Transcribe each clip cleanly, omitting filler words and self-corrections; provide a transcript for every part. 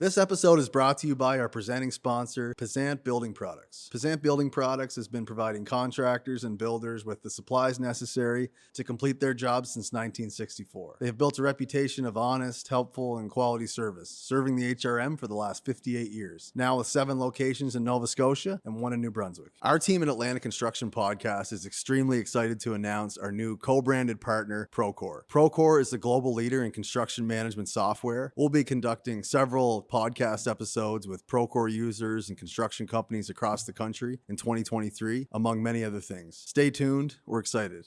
This episode is brought to you by our presenting sponsor, Pezant Building Products. Pezant Building Products has been providing contractors and builders with the supplies necessary to complete their jobs since 1964. They have built a reputation of honest, helpful, and quality service, serving the HRM for the last 58 years, now with 7 locations in Nova Scotia and 1 in New Brunswick. Our team at Atlantic Construction Podcast is extremely excited to announce our new co-branded partner, Procore. Procore is the global leader in construction management software. We'll be conducting several podcast episodes with Procore users and construction companies across the country in 2023, among many other things. Stay tuned. We're excited.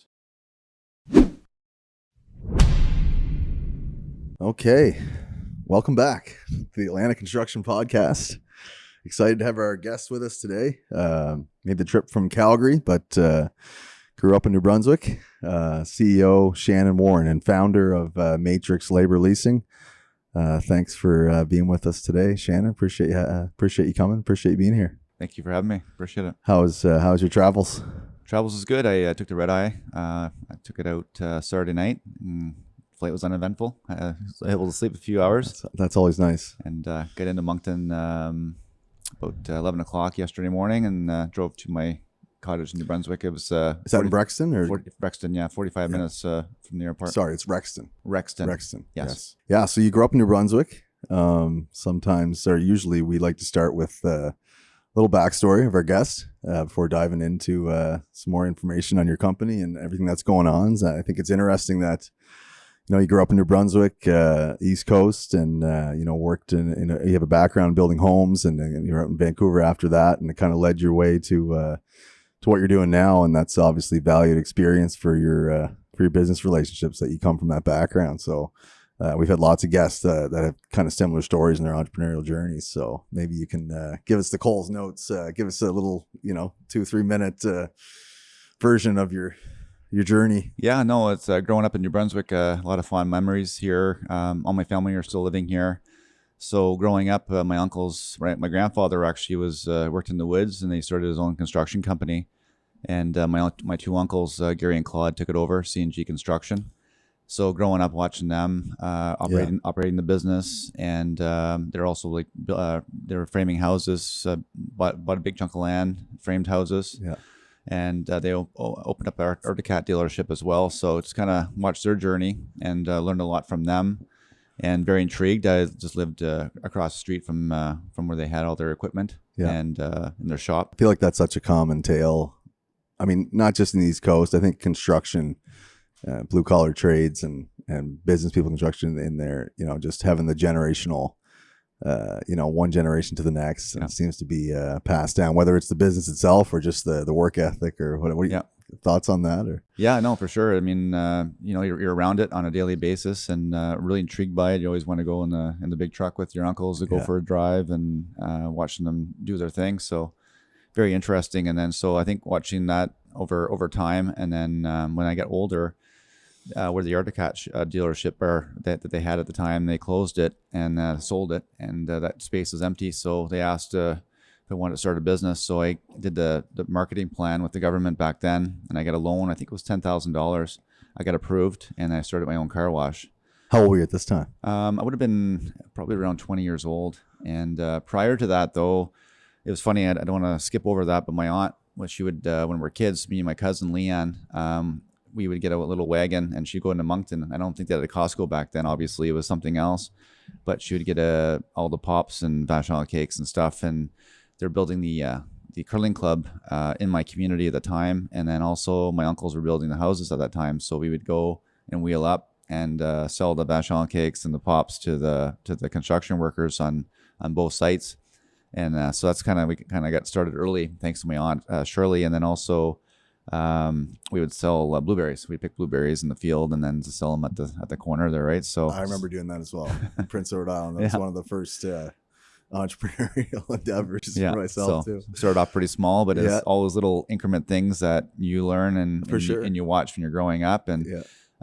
Okay. Welcome back to the Atlantic Construction Podcast. Excited to have our guests with us today. Made the trip from Calgary, but grew up in New Brunswick. CEO Shannon Warren and founder of Matrix Labour Leasing. Thanks for being with us today, Shannon. Appreciate you coming. Appreciate you being here. Thank you for having me. Appreciate it. How's your travels? Travels is good. I took the red eye. I took it out Saturday night. Flight was uneventful. I was able to sleep a few hours. That's always nice. And got into Moncton about 11 o'clock yesterday morning and drove to my cottage in New Brunswick. It was is that in Rexton or Rexton? Yeah, 45 minutes from the airport. Sorry, it's Rexton. Rexton. Yes. Yeah. So you grew up in New Brunswick. Sometimes, or usually, we like to start with a little backstory of our guest before diving into some more information on your company and everything that's going on. So I think it's interesting that you grew up in New Brunswick, East Coast, and worked in you have a background building homes, and you're out in Vancouver after that, and it kind of led your way to what you're doing now, and that's obviously valued experience for your business relationships that you come from that background. So we've had lots of guests that have kind of similar stories in their entrepreneurial journeys. So maybe you can give us the Coles notes, give us a little 2-3 minute version of your journey. Yeah, no, it's growing up in New Brunswick. A lot of fond memories here. All my family are still living here. So growing up, my uncles, my grandfather actually worked in the woods, and they started his own construction company. And my 2 uncles, Gary and Claude, took it over, C&G Construction. So growing up watching them operating the business, and they're also they were framing houses, bought a big chunk of land, framed houses. Yeah. And they opened up our Articat dealership as well. So just kind of watched their journey and learned a lot from them. And very intrigued. I just lived across the street from where they had all their equipment and in their shop. I feel like that's such a common tale. I mean, not just in the East Coast. I think construction, blue collar trades, and business people, construction in there. Just having the generational, one generation to the next, and it seems to be passed down. Whether it's the business itself or just the work ethic or whatever. Thoughts on that? Or yeah, no, for sure. I mean, you're around it on a daily basis, and really intrigued by it. You always want to go in the big truck with your uncles to go for a drive and watching them do their thing. So very interesting. And then so I think watching that over time, and then when I get older, where the Articat dealership that they had at the time, they closed it and sold it, and that space is empty. So they asked if I wanted to start a business. So I did the marketing plan with the government back then, and I got a loan. I think it was $10,000. I got approved, and I started my own car wash. How old were you at this time? I would have been probably around 20 years old. And prior to that, though, it was funny. I don't want to skip over that, but my aunt, when she would, when we were kids, me and my cousin Leanne, we would get a little wagon, and she'd go into Moncton. I don't think they had a Costco back then. Obviously, it was something else. But she would get all the pops and vachon cakes and stuff, and they're building the curling club in my community at the time, and then also my uncles were building the houses at that time. So we would go and wheel up and sell the vachon cakes and the pops to the construction workers on both sites, and so that's we kind of got started early thanks to my aunt Shirley, and then also we would sell blueberries. We'd pick blueberries in the field and then to sell them at the corner there, right? So I remember doing that as well. Prince Edward Island. That was one of the first entrepreneurial endeavors for myself too. Started off pretty small, but it's all those little increment things that you learn and you watch when you're growing up. And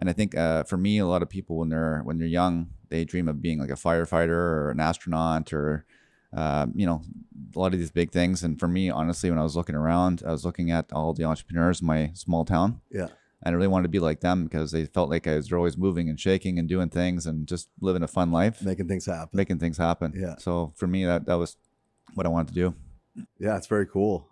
I think for me, a lot of people when they're young, they dream of being like a firefighter or an astronaut or a lot of these big things. And for me, honestly, when I was looking around, I was looking at all the entrepreneurs in my small town. Yeah. And I really wanted to be like them because they felt like I was always moving and shaking and doing things and just living a fun life. Making things happen. Yeah. So for me, that was what I wanted to do. Yeah, it's very cool.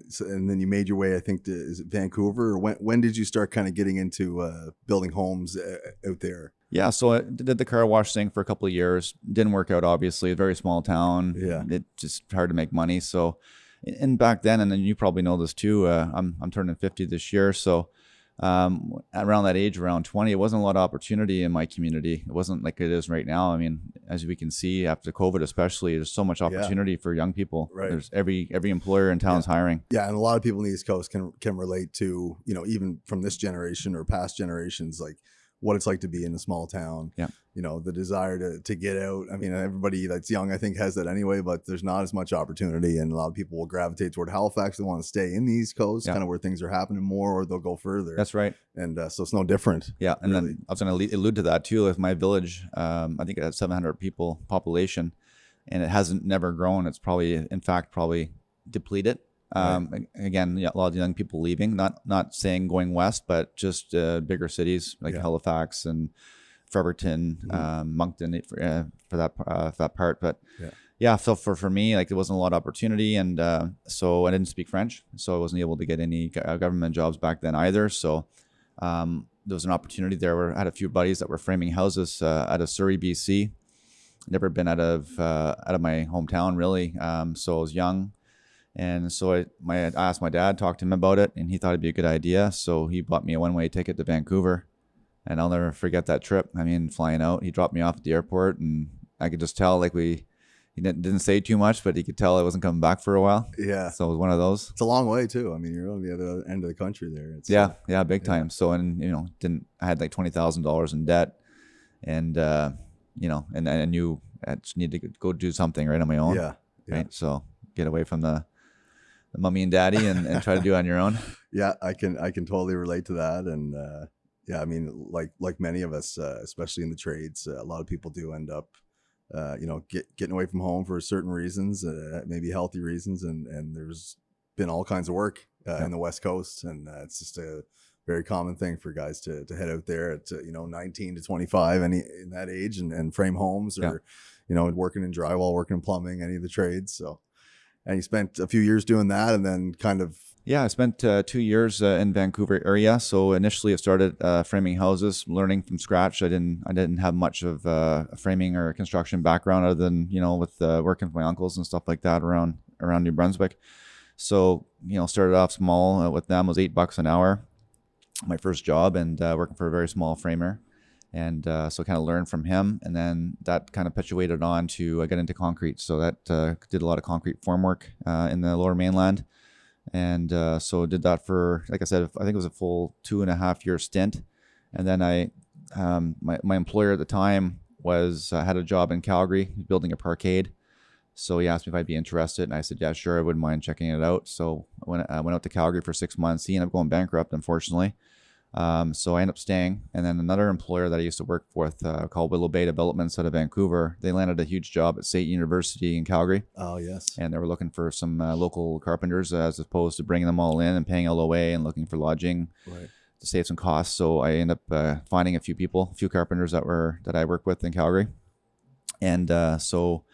So, and then you made your way, I think, to, is it Vancouver? Or when did you start kind of getting into building homes out there? Yeah, so I did the car wash thing for a couple of years. Didn't work out, obviously. A very small town. Yeah. It just hard to make money. So, and back then, and then you probably know this too, I'm turning 50 this year. So around that age, around 20, it wasn't a lot of opportunity in my community. It wasn't like it is right now. I mean, as we can see after COVID, especially, there's so much opportunity for young people. Right. There's every employer in town is hiring. Yeah, and a lot of people in the East Coast can relate to, you know, even from this generation or past generations, like what it's like to be in a small town. Yeah. You know, the desire to get out. I mean, everybody that's young, I think, has that anyway, but there's not as much opportunity, and a lot of people will gravitate toward Halifax. They want to stay in the East Coast, kind of where things are happening more, or they'll go further. That's right. And so it's no different. Yeah, and really. Then I was going to allude to that too. With my village, I think it has 700 people population, and it hasn't never grown. It's probably, in fact, depleted. Right. Again, a lot of young people leaving. Not saying going west, but just bigger cities like Halifax and Fredericton, Moncton for that part. But so for me, like, there wasn't a lot of opportunity, and so I didn't speak French, so I wasn't able to get any government jobs back then either. So there was an opportunity there. I had a few buddies that were framing houses out of Surrey, BC. Never been out of my hometown really. So I was young. And so I asked my dad, talked to him about it, and he thought it'd be a good idea. So he bought me a one-way ticket to Vancouver, and I'll never forget that trip. I mean, flying out, he dropped me off at the airport, and I could just tell, like, he didn't say too much, but he could tell I wasn't coming back for a while. Yeah. So it was one of those. It's a long way too. I mean, you're on the other end of the country there. It's, big time. So, and I had like $20,000 in debt, and and I knew I just needed to go do something right on my own. Yeah. Right. So get away from the mommy and daddy and try to do it on your own. Yeah, I can totally relate to that. And I mean, like many of us, especially in the trades, a lot of people do end up, getting away from home for certain reasons, maybe healthy reasons. And there's been all kinds of work in the West Coast. And it's just a very common thing for guys to head out there at, 19 to 25, in that age, and frame homes, or, working in drywall, working in plumbing, any of the trades. So. And you spent a few years doing that, and then kind of... Yeah, I spent 2 years in Vancouver area. So initially I started framing houses, learning from scratch. I didn't have much of a framing or construction background, other than, with working with my uncles and stuff like that around New Brunswick. So, started off small with them. It was $8 an hour, my first job, and working for a very small framer. And so kind of learned from him, and then that kind of perpetuated on to get into concrete. So that did a lot of concrete formwork in the Lower Mainland, and so did that for, like I said, I think it was a full 2.5 year stint. And then my employer at the time had a job in Calgary building a parkade. So he asked me if I'd be interested, and I said, yeah, sure, I wouldn't mind checking it out. So I went out to Calgary for 6 months. He ended up going bankrupt, unfortunately. So I ended up staying, and then another employer that I used to work with called Willow Bay Developments out of Vancouver, they landed a huge job at State University in Calgary. Oh, yes. And they were looking for some local carpenters, as opposed to bringing them all in and paying LOA and looking for lodging to save some costs. So I ended up finding a few carpenters that I work with in Calgary. And so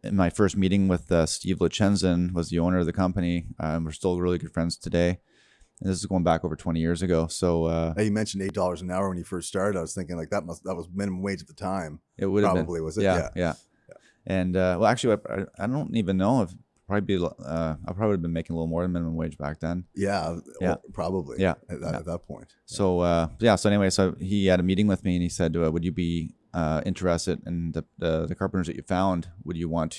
in my first meeting with Steve Lechenzen, was the owner of the company. We're still really good friends today. And this is going back over 20 years ago. So you mentioned $8 an hour when you first started. I was thinking, like, that was minimum wage at the time. It would have probably been. Was it? Yeah. And well, actually, I don't even know if I probably would have been making a little more than minimum wage back then. Yeah. Probably. Yeah. At that point. So so anyway, so he had a meeting with me, and he said, would you be interested in the carpenters that you found? Would you want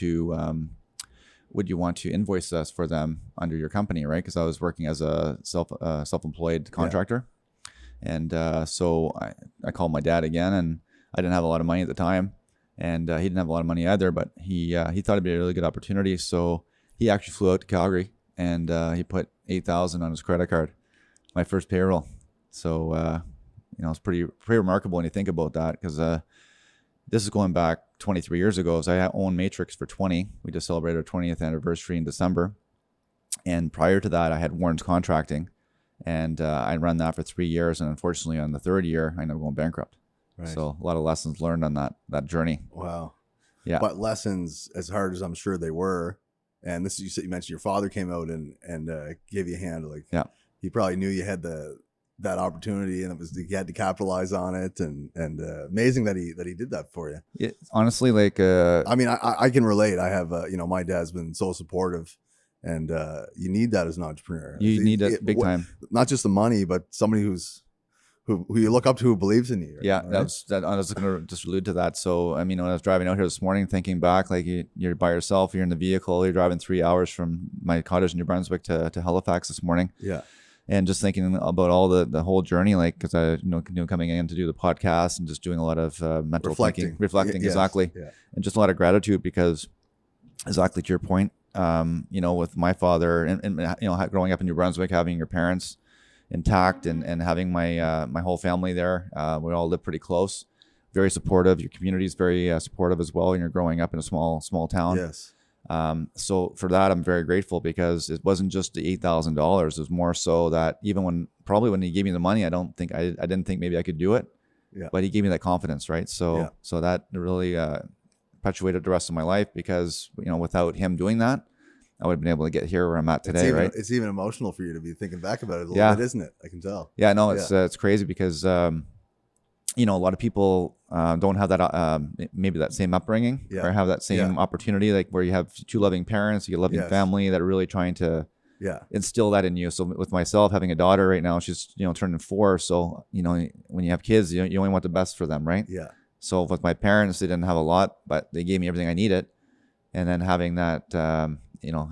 to invoice us for them under your company, right? Because I was working as a self-employed contractor. And so I called my dad again, and I didn't have a lot of money at the time, and he didn't have a lot of money either, but he thought it'd be a really good opportunity. So he actually flew out to Calgary, and he put $8,000 on his credit card, my first payroll. So it's pretty remarkable when you think about that, because this is going back 23 years ago. So I owned Matrix for 20. We just celebrated our 20th anniversary in December. And prior to that, I had Warren's Contracting. And I ran that for 3 years, and unfortunately on the third year I ended up going bankrupt. Right. So a lot of lessons learned on that journey. Wow. Yeah. But lessons, as hard as I'm sure they were, and this is, you mentioned your father came out and gave you a hand. Like, yeah, he probably knew you had that opportunity, and you had to capitalize on it. And amazing that he did that for you. Honestly, like, I mean, I can relate. I have, my dad's been so supportive, and you need that as an entrepreneur. You need it big time. Not just the money, but somebody who you look up to, who believes in you. Right? Yeah, right? I was going to just allude to that. So, I mean, when I was driving out here this morning, thinking back, like you're by yourself, you're in the vehicle, you're driving 3 hours from my cottage in New Brunswick to Halifax this morning. Yeah. And just thinking about all the whole journey, like, because I coming in to do the podcast and just doing a lot of mental reflecting, yes. Exactly. Yeah. And just a lot of gratitude, because exactly to your point, with my father and growing up in New Brunswick, having your parents intact and having my whole family there, we all live pretty close, very supportive. Your community is very supportive as well, and you're growing up in a small town. Yes. So for that, I'm very grateful, because it wasn't just the $8,000. It was more so that even when he gave me the money, I didn't think maybe I could do it. Yeah. But he gave me that confidence, right? So that really perpetuated the rest of my life, because without him doing that, I would have been able to get here where I'm at today, right? It's even emotional for you to be thinking back about it a little bit, isn't it? I can tell. Yeah, no, it's crazy, because a lot of people don't have that maybe that same upbringing, or have that same opportunity, like where you have two loving parents, you get a loving family that are really trying to instill that in you. So with myself, having a daughter right now, she's turning 4, so when you have kids, you only want the best for them, right? Yeah. So with my parents, they didn't have a lot, but they gave me everything I needed, and then having that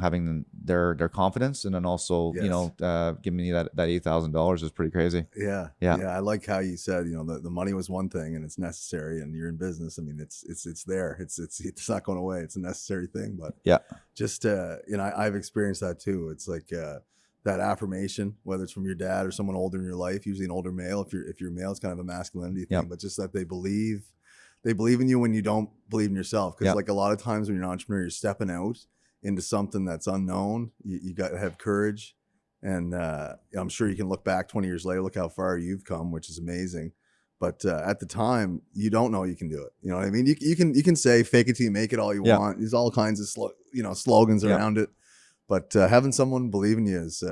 having their confidence, and then also giving me that $8,000 is pretty crazy. Yeah. I like how you said the money was one thing, and it's necessary, and you're in business. I mean, it's there. It's not going away. It's a necessary thing. But just I've experienced that too. It's like that affirmation, whether it's from your dad or someone older in your life, usually an older male. If you're male, it's kind of a masculinity thing, but just that they believe in you when you don't believe in yourself. Because like a lot of times when you're an entrepreneur, you're stepping out into something that's unknown. You got to have courage, and I'm sure you can look back 20 years later, look how far you've come, which is amazing. But at the time, you don't know you can do it. You know what I mean? You can say fake it till you make it all you want. There's all kinds of slogans around it, but having someone believe in you is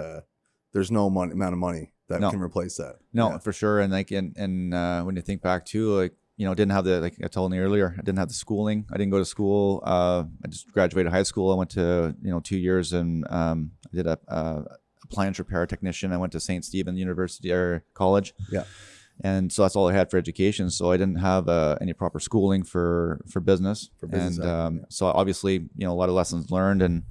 there's no amount of money that can replace that. No, for sure. And like and when you think back too, like didn't have like I told you earlier, I didn't have the schooling. I didn't go to school. I just graduated high school. I went to 2 years, and I did a appliance repair technician. I went to St. Stephen University or college. Yeah. And so that's all I had for education. So I didn't have any proper schooling for business. So obviously, a lot of lessons learned,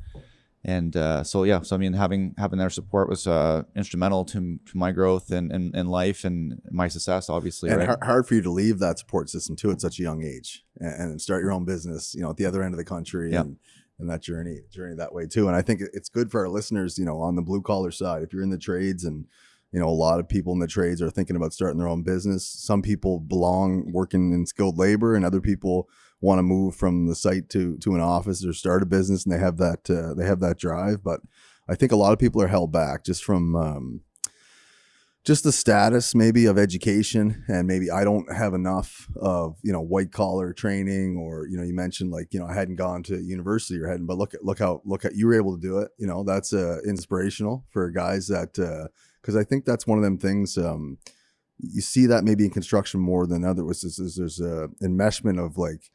so I mean, having their support was instrumental to my growth and life and my success, obviously. And right? hard for you to leave that support system too at such a young age and start your own business, at the other end of the country and that journey that way too. And I think it's good for our listeners, on the blue collar side, if you're in the trades, and a lot of people in the trades are thinking about starting their own business. Some people belong working in skilled labor, and other people want to move from the site to an office or start a business, and they have that drive. But I think a lot of people are held back just from just the status maybe of education, and maybe I don't have enough of white collar training, or you mentioned like I hadn't gone to university or hadn't, but look how you were able to do it. That's inspirational for guys that because I think that's one of them things. You see that maybe in construction more than others. There's a enmeshment of like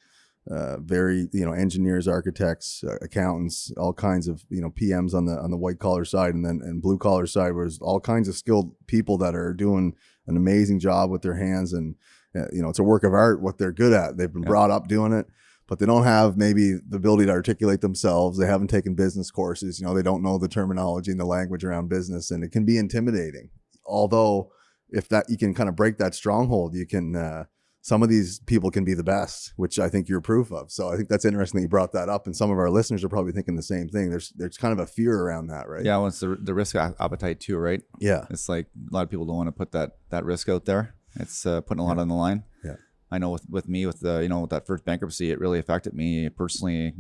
very engineers, architects, accountants, all kinds of PMs on the white collar side, and blue collar side, where there's all kinds of skilled people that are doing an amazing job with their hands, and it's a work of art what they're good at. They've been brought up doing it, but they don't have maybe the ability to articulate themselves. They haven't taken business courses. They don't know the terminology and the language around business, and it can be intimidating. Although if that you can kind of break that stronghold, you can. Some of these people can be the best, which I think you're proof of. So I think that's interesting that you brought that up, and some of our listeners are probably thinking the same thing. There's kind of a fear around that, right? Yeah, well, it's the risk appetite too, right? Yeah, it's like a lot of people don't want to put that risk out there. It's putting a lot on the line. Yeah, I know with me with the with that first bankruptcy, it really affected me personally.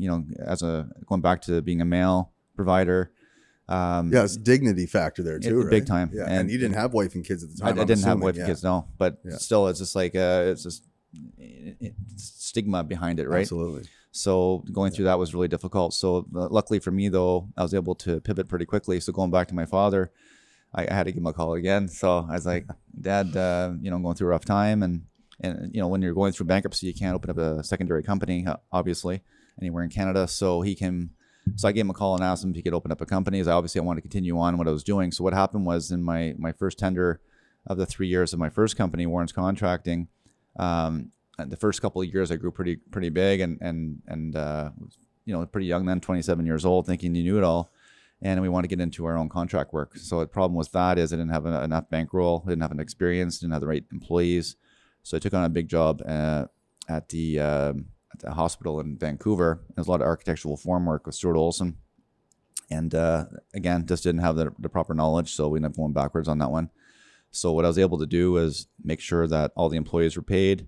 As going back to being a male provider, Yeah, it's dignity factor there too, right? Big time. Yeah, and you didn't have wife and kids at the time. I didn't have wife and kids, no. But still, it's just like it's just stigma behind it, right? Absolutely. So going through that was really difficult. So luckily for me, though, I was able to pivot pretty quickly. So going back to my father, I had to give him a call again. So I was like, Dad, going through a rough time, and when you're going through bankruptcy, you can't open up a secondary company, obviously, anywhere in Canada. So I gave him a call and asked him if he could open up a company. As I wanted to continue on what I was doing. So what happened was, in my first tender of the 3 years of my first company, Warren's Contracting, the first couple of years I grew pretty big and pretty young then, 27 years old, thinking you knew it all. And we wanted to get into our own contract work. So the problem with that is I didn't have enough bankroll, didn't have an experience, didn't have the right employees. So I took on a big job at the hospital in Vancouver. There's a lot of architectural form work with Stuart Olson. And again, just didn't have the proper knowledge. So we ended up going backwards on that one. So what I was able to do was make sure that all the employees were paid.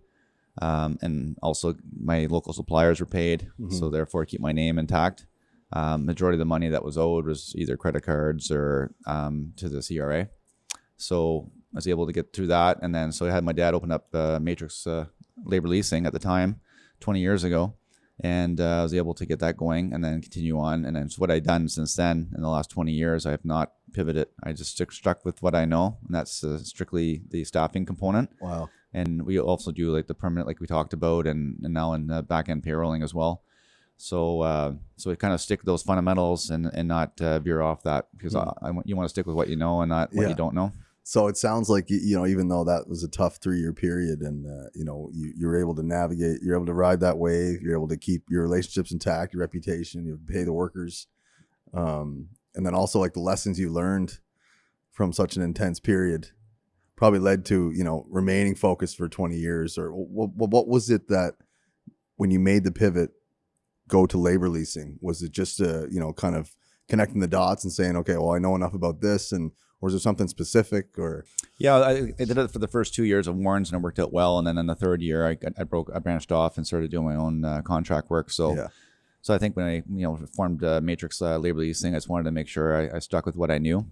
And also my local suppliers were paid. Mm-hmm. So therefore keep my name intact. Majority of the money that was owed was either credit cards or to the CRA. So I was able to get through that. And then, so I had my dad open up Matrix Labour Leasing at the time, 20 years ago. And I was able to get that going and then continue on. And then so what I've done since then, in the last 20 years, I have not pivoted. I just stuck with what I know. And that's strictly the staffing component. Wow. And we also do like the permanent, like we talked about, and now in the back end payrolling as well. So we kind of stick to those fundamentals and not veer off that, because you want to stick with what you know and not what you don't know. So it sounds like, even though that was a tough 3-year period and, you were able to navigate, you're able to ride that wave, you're able to keep your relationships intact, your reputation, you pay the workers. And then also like the lessons you learned from such an intense period probably led to, remaining focused for 20 years. Or what was it that when you made the pivot, go to labor leasing? Was it just kind of connecting the dots and saying, okay, well, I know enough about this, or was there something specific? Or I did it for the first 2 years of Warren's and it worked out well, and then in the third year I branched off and started doing my own contract work. So I think when I formed Matrix Labour Leasing, I just wanted to make sure I stuck with what I knew,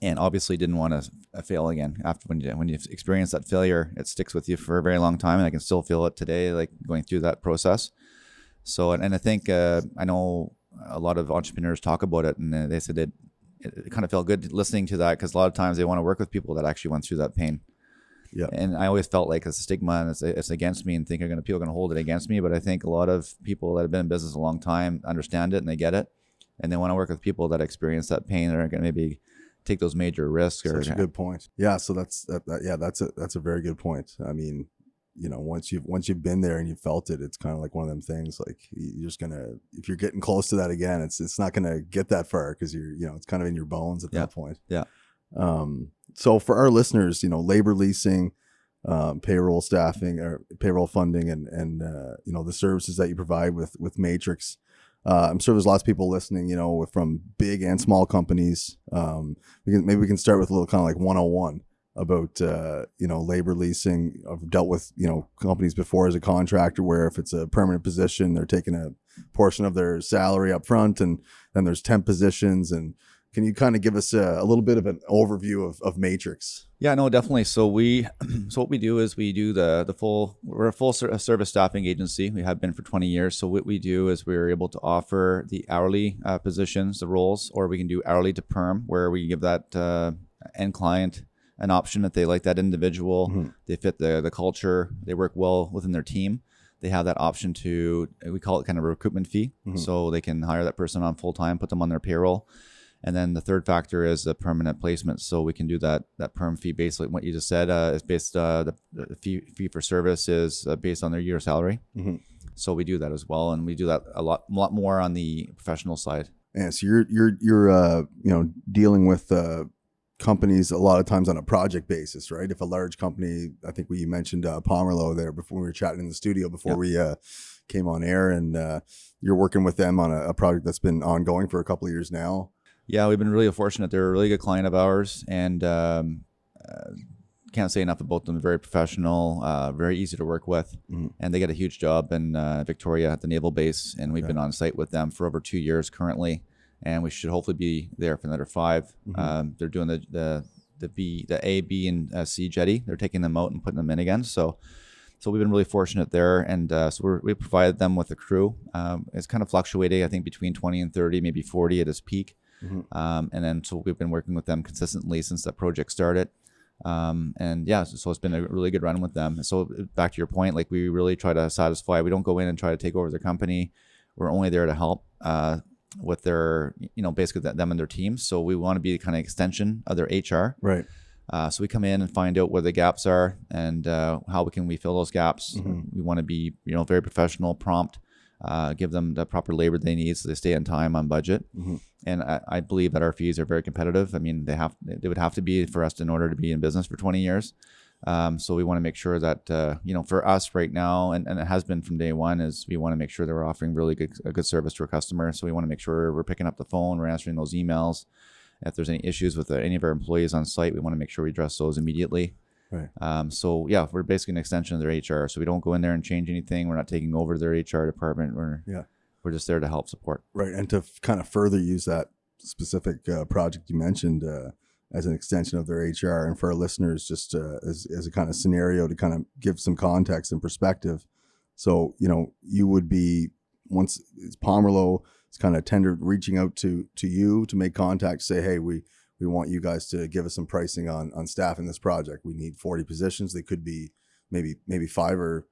and obviously didn't want to fail again. After when you experience that failure, it sticks with you for a very long time, and I can still feel it today, like going through that process. So, and I think I know a lot of entrepreneurs talk about it, and they said it kind of felt good listening to that, because a lot of times they want to work with people that actually went through that pain. Yeah. And I always felt like it's a stigma and it's against me, and think people are going to hold it against me. But I think a lot of people that have been in business a long time understand it and they get it, and they want to work with people that experience that pain and are going to maybe take those major risks. Such a good point. Yeah. So that's a very good point. I mean, once you've been there and you felt it, it's kind of like one of them things, like you're just if you're getting close to that again, it's not gonna get that far, because it's kind of in your bones at that point. Yeah. So for our listeners, labor leasing, payroll staffing or payroll funding, and the services that you provide with Matrix. I'm sure there's lots of people listening, from big and small companies. Maybe we can start with a little kind of like 101 about labor leasing. I've dealt with companies before as a contractor, where if it's a permanent position, they're taking a portion of their salary up front, and then there's temp positions. And can you kind of give us a little bit of an overview of Matrix? Yeah, no, definitely. So what we do is we do we're a full service staffing agency. We have been for 20 years. So what we do is we're able to offer the hourly positions, the roles, or we can do hourly to perm, where we give that end client an option if they like that individual, mm-hmm. they fit the culture, they work well within their team. They have that option to, we call it kind of a recruitment fee. Mm-hmm. So they can hire that person on full time, put them on their payroll. And then the third factor is the permanent placement. So we can do that perm fee, basically what you just said, is based, the fee for service is based on their year salary. Mm-hmm. So we do that as well. And we do that a lot more on the professional side. Yeah. So you're dealing with, companies a lot of times on a project basis, right? If a large company, I think we mentioned Pomerleau there before we were chatting in the studio before we came on air, and you're working with them on a project that's been ongoing for a couple of years now. Yeah, we've been really fortunate. They're a really good client of ours, and can't say enough about them. Very professional, very easy to work with, and they get a huge job in Victoria at the Naval Base, and we've been on site with them for over 2 years currently. and we should hopefully be there for another 5. They're doing the A, B, and C jetty. They're taking them out and putting them in again. So we've been really fortunate there, and so we provided them with a crew. It's kind of fluctuating, I think, between 20 and 30, maybe 40 at its peak. And then so we've been working with them consistently since that project started. And yeah, so it's been a really good run with them. So back to your point, like we really try to satisfy. We don't go in and try to take over their company. We're only there to help with their, basically them and their teams. So we want to be the kind of extension of their HR. Right. So we come in and find out where the gaps are and how we fill those gaps. We want to be, very professional, prompt, give them the proper labor they need so they stay on time, on budget. And I believe that our fees are very competitive. I mean, they would have to be for us in order to be in business for 20 years. So we want to make sure that, for us right now, and it has been from day one, is we want to make sure that we're offering really a good service to our customers. So we want to make sure we're picking up the phone, we're answering those emails. If there's any issues with any of our employees on site, we want to make sure we address those immediately. Right. So yeah, we're basically an extension of their HR. So we don't go in there and change anything. We're not taking over their HR department. We're just there to help support. Right. And to kind of further use that specific project you mentioned as an extension of their HR, and for our listeners, just as a kind of scenario to kind of give some context and perspective. So, you would be, once it's Pomerleau, it's kind of reaching out to you to make contact, say, hey, we want you guys to give us some pricing on staff in this project. We need 40 positions. They could be maybe 5 or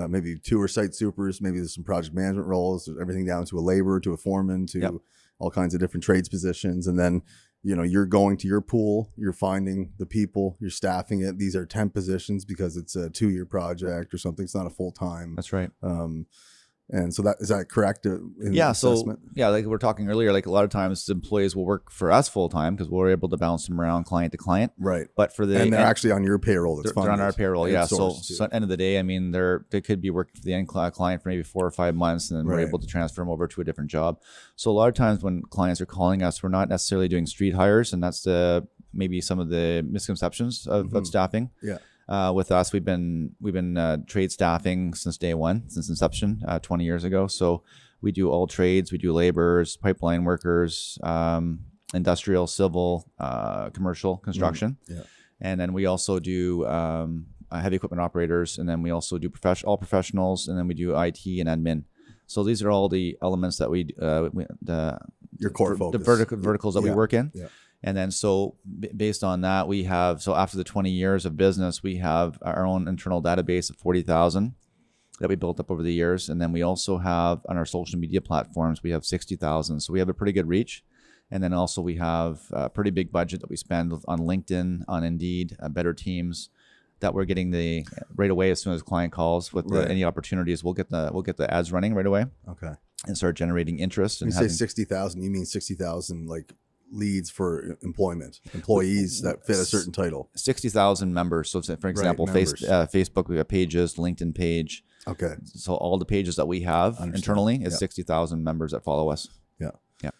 maybe 2 are site supers. Maybe there's some project management roles, everything down to a laborer, to a foreman, to all kinds of different trades positions. And then, you're going to your pool, you're finding the people, you're staffing it. These are temp positions because it's a 2-year project or something. It's not a full-time. That's right. And so is that correct? So like we were talking earlier, like a lot of times employees will work for us full time because we're able to bounce them around client to client. Right. But they're actually on your payroll. They're on our payroll. Yeah. So at the end of the day, I mean, they could be working for the end client for maybe 4 or 5 months, and then we're able to transfer them over to a different job. So a lot of times when clients are calling us, we're not necessarily doing street hires, and that's maybe some of the misconceptions of staffing. Yeah. With us, we've been trade staffing since day one, since inception 20 years ago. So we do all trades. We do laborers, pipeline workers, industrial, civil, commercial construction. And then we also do heavy equipment operators, and then we also do all professionals, and then we do IT and admin. So these are all the elements that your core focus, the verticals that we work in. Yeah. And then so based on that, we have, so after the 20 years of business, we have our own internal database of 40,000 that we built up over the years. And then we also have on our social media platforms, we have 60,000. So we have a pretty good reach. And then also we have a pretty big budget that we spend on LinkedIn, on Indeed, Better Teams, that we're getting right away as soon as a client calls with any opportunities. We'll get the ads running right away. Okay. And start generating interest. When you say 60,000, you mean 60,000 like leads for employees that fit a certain title. 60,000 members. So for example, Facebook, we have pages, LinkedIn page. Okay. So all the pages that we have internally is 60,000 members that follow us. Yeah. Yeah.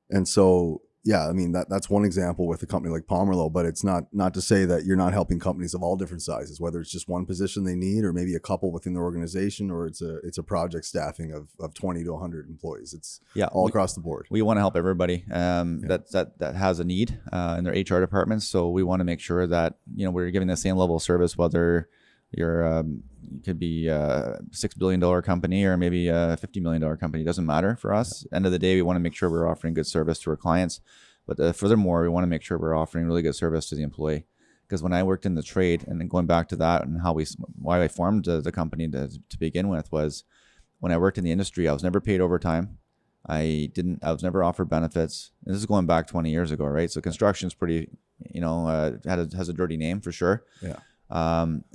And so, I mean, that's one example with a company like Pomerleau, but it's not to say that you're not helping companies of all different sizes, whether it's just one position they need or maybe a couple within the organization, or it's a project staffing of 20 to 100 employees. It's all across the board. We want to help everybody that has a need in their HR departments. So we want to make sure that, we're giving the same level of service, whether you're you could be a $6 billion company or maybe a $50 million company. It doesn't matter for us. End of the day, we want to make sure we're offering good service to our clients. But furthermore, we want to make sure we're offering really good service to the employee. Because when I worked in the trade, and then going back to that and why I formed the company to begin with, was when I worked in the industry, I was never paid overtime. I was never offered benefits. And this is going back 20 years ago, right? So construction is pretty, has a dirty name for sure. Yeah.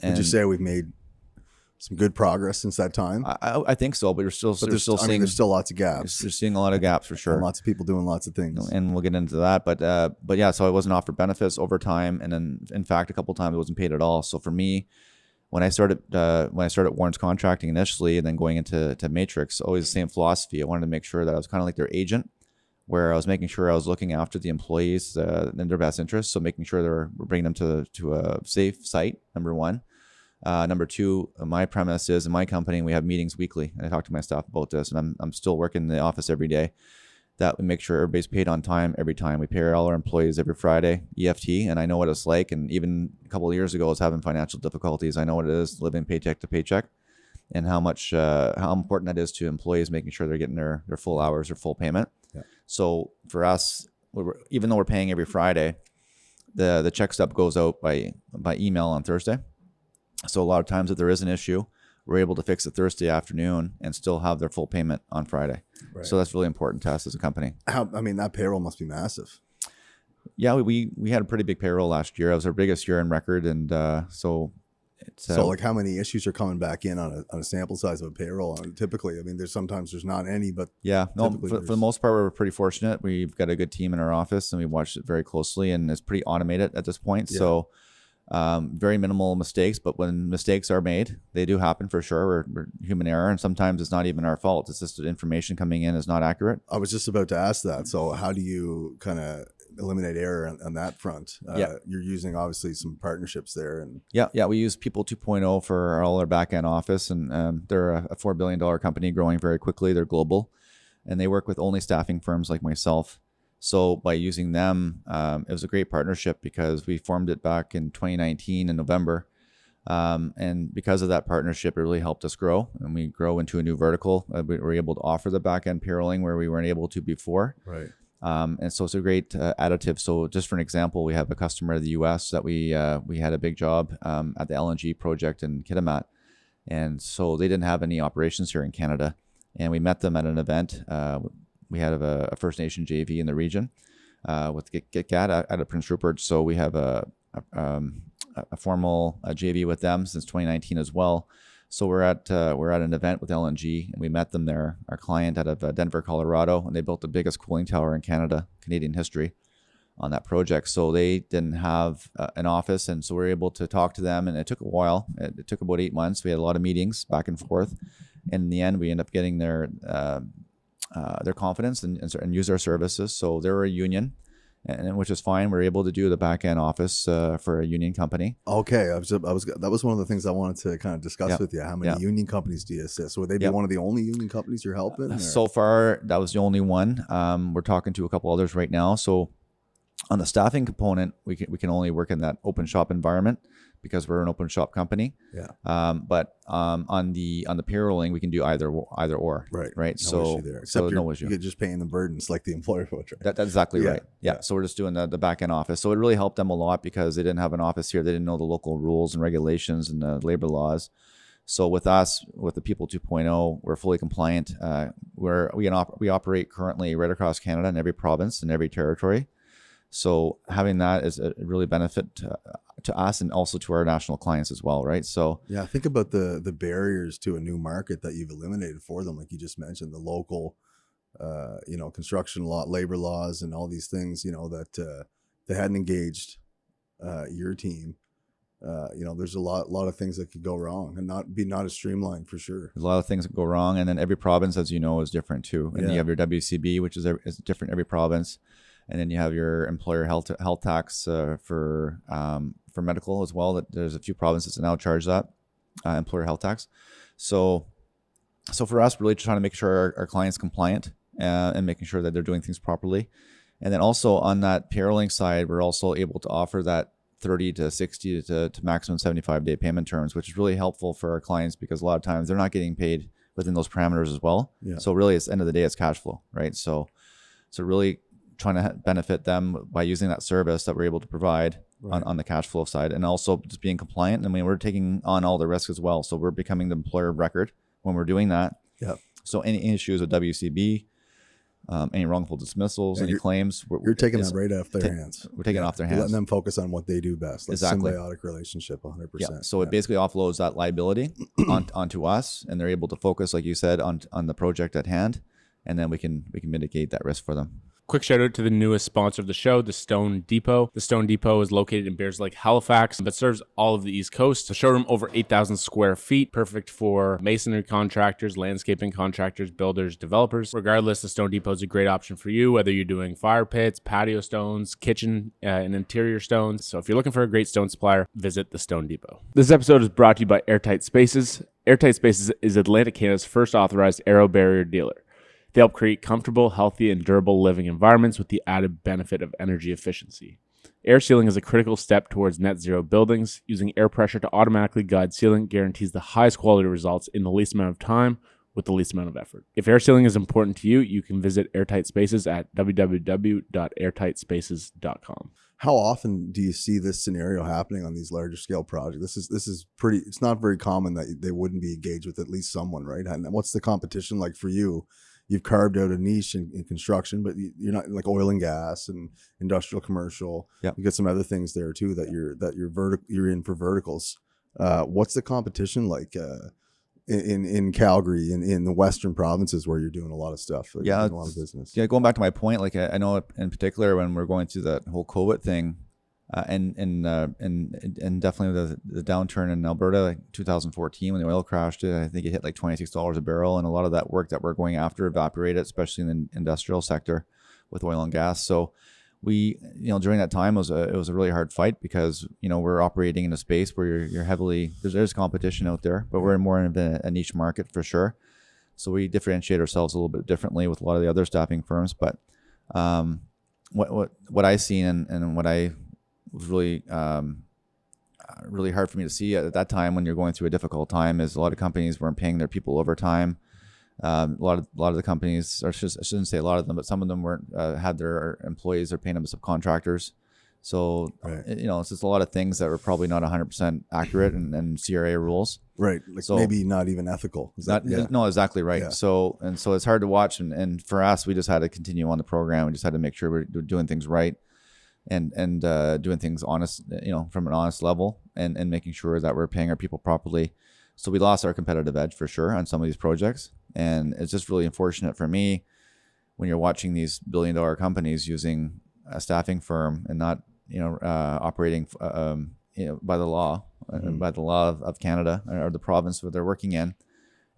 Would you say we've made some good progress since that time? I think so, but there's still lots of gaps. We're seeing a lot of gaps for sure. And lots of people doing lots of things, and we'll get into that. But yeah, so I wasn't offered benefits, overtime, and then in fact a couple of times I wasn't paid at all. So for me, when I started Warren's contracting initially, and then going into Matrix, always the same philosophy. I wanted to make sure that I was kind of like their agent, where I was making sure I was looking after the employees in their best interests. So making sure we're bringing them to a safe site, number one. Number two, my premise is in my company, we have meetings weekly, and I talk to my staff about this, and I'm still working in the office every day. that we make sure everybody's paid on time every time. We pay all our employees every Friday, EFT, and I know what it's like. And even a couple of years ago, I was having financial difficulties. I know what it is living paycheck to paycheck, and how important that is to employees, making sure they're getting their full hours or full payment. Yeah. So for us, even though we're paying every Friday, the check stub goes out by email on Thursday. So a lot of times if there is an issue, we're able to fix it Thursday afternoon and still have their full payment on Friday. Right. So that's really important to us as a company. That payroll must be massive. Yeah, we had a pretty big payroll last year. It was our biggest year in record, and so like how many issues are coming back in on a sample size of a payroll? Typically, there's not any, but for the most part, we're pretty fortunate. We've got a good team in our office, and we watched it very closely, and it's pretty automated at this point. Yeah. So very minimal mistakes, but when mistakes are made, they do happen for sure. We're human error, and sometimes it's not even our fault. It's just that information coming in is not accurate. I was just about to ask that. So how do you kind of eliminate error on that front? You're using obviously some partnerships there, and we use People 2.0 for all our back end office, and they're a $4 billion company growing very quickly. They're global, and they work with only staffing firms like myself. So by using them, it was a great partnership because we formed it back in 2019 in November. And because of that partnership, it really helped us grow, and we grow into a new vertical. We were able to offer the back end payrolling where we weren't able to before. Right. And so it's a great additive. So just for an example, we have a customer in the US that we had a big job at the LNG project in Kitimat. And so they didn't have any operations here in Canada. And we met them at an event. We had a First Nation JV in the region with GitGat out of Prince Rupert. So we have a formal JV with them since 2019 as well. So we're at an event with LNG, and we met them there, our client out of Denver, Colorado, and they built the biggest cooling tower in Canadian history on that project. So they didn't have an office, and so we were able to talk to them, and it took a while. It took about 8 months. We had a lot of meetings back and forth, and in the end, we ended up getting their confidence and use our services. So they're a union, and which is fine. We're able to do the back end office for a union company. Okay, that was one of the things I wanted to kind of discuss with you. How many union companies do you assist? Would they be one of the only union companies you're helping? Or? So far, that was the only one. We're talking to a couple others right now. So on the staffing component, we can only work in that open shop environment because we're an open shop company. Yeah. But on the payrolling, we can do either or. Right. Right. No issue there. Except no issue. You're just paying the burdens like the employer would. Right? That's exactly right. Yeah. So we're just doing the back end office. So it really helped them a lot because they didn't have an office here. They didn't know the local rules and regulations and the labor laws. So with us, with the People 2.0, we're fully compliant. We operate currently right across Canada in every province and every territory. So having that is a really benefit to us and also to our national clients as well, right? So think about the barriers to a new market that you've eliminated for them, like you just mentioned, the local, construction law, labor laws, and all these things, that they hadn't engaged your team. There's a lot of things that could go wrong and not as streamlined for sure. There's a lot of things that go wrong, and then every province, as you know, is different too. And you have your WCB, which is different in every province. And then you have your employer health tax for medical as well. That there's a few provinces that now charge that employer health tax. So for us, really trying to make sure our clients compliant and making sure that they're doing things properly. And then also on that payrolling side, we're also able to offer that 30 to 60 to maximum 75-day payment terms, which is really helpful for our clients because a lot of times they're not getting paid within those parameters as well. Yeah. So really, at the end of the day, it's cash flow, right? So really trying to benefit them by using that service that we're able to provide on the cash flow side, and also just being compliant. I mean, we're taking on all the risk as well. So we're becoming the employer of record when we're doing that. Yeah. So any issues with WCB, any wrongful dismissals, any claims, you're taking that right off their hands. We're taking it off their hands. You're letting them focus on what they do best. Like exactly. Symbiotic relationship, 100%. Yeah. So it basically offloads that liability onto us, and they're able to focus, like you said, on the project at hand, and then we can mitigate that risk for them. Quick shout out to the newest sponsor of the show, the Stone Depot. The Stone Depot is located in Bears Lake, Halifax, but serves all of the East Coast. The showroom over 8,000 square feet, perfect for masonry contractors, landscaping contractors, builders, developers. Regardless, the Stone Depot is a great option for you, whether you're doing fire pits, patio stones, kitchen and interior stones. So if you're looking for a great stone supplier, visit the Stone Depot. This episode is brought to you by Airtight Spaces. Airtight Spaces is Atlantic Canada's first authorized aero barrier dealer. They help create comfortable, healthy, and durable living environments with the added benefit of energy efficiency. Air sealing is a critical step towards net zero buildings. Using air pressure to automatically guide sealing guarantees the highest quality results in the least amount of time with the least amount of effort. If air sealing is important to you, you can visit Airtight Spaces at www.airtightspaces.com. How often do you see this scenario happening on these larger scale projects? This is pretty, it's not very common that they wouldn't be engaged with at least someone, right? And what's the competition like for you? You've carved out a niche in construction, but you're not like oil and gas and industrial commercial. Yep. You got some other things there too that you're in for verticals. What's the competition like in Calgary, in the western provinces where you're doing a lot of stuff? Like, Yeah, doing a lot of business. Yeah, going back to my point, like I know in particular when we're going through that whole COVID thing, and definitely the downturn in Alberta, like 2014 when the oil crashed, I think it hit like $26 a barrel, and a lot of that work that we're going after evaporated, especially in the industrial sector with oil and gas. So we, during that time it was a really hard fight because we're operating in a space where you're heavily there's competition out there, but we're more in a niche market for sure. So we differentiate ourselves a little bit differently with a lot of the other staffing firms. But what I seen and what I was really really hard for me to see at that time when you're going through a difficult time is a lot of companies weren't paying their people overtime. A lot of the companies, or I shouldn't say a lot of them, but some of them weren't had their employees are paying them subcontractors. So Right. It's just a lot of things that were probably not 100% accurate and CRA rules. Right. Like So- maybe not even ethical. Is that, yeah. No, exactly right. Yeah. So it's hard to watch, and for us, we just had to continue on the program. We just had to make sure we're doing things right, and doing things honest, from an honest level, and making sure that we're paying our people properly. So we lost our competitive edge for sure on some of these projects, and it's just really unfortunate for me when you're watching these billion-dollar companies using a staffing firm and not operating by the law, by the law of Canada or the province where they're working in,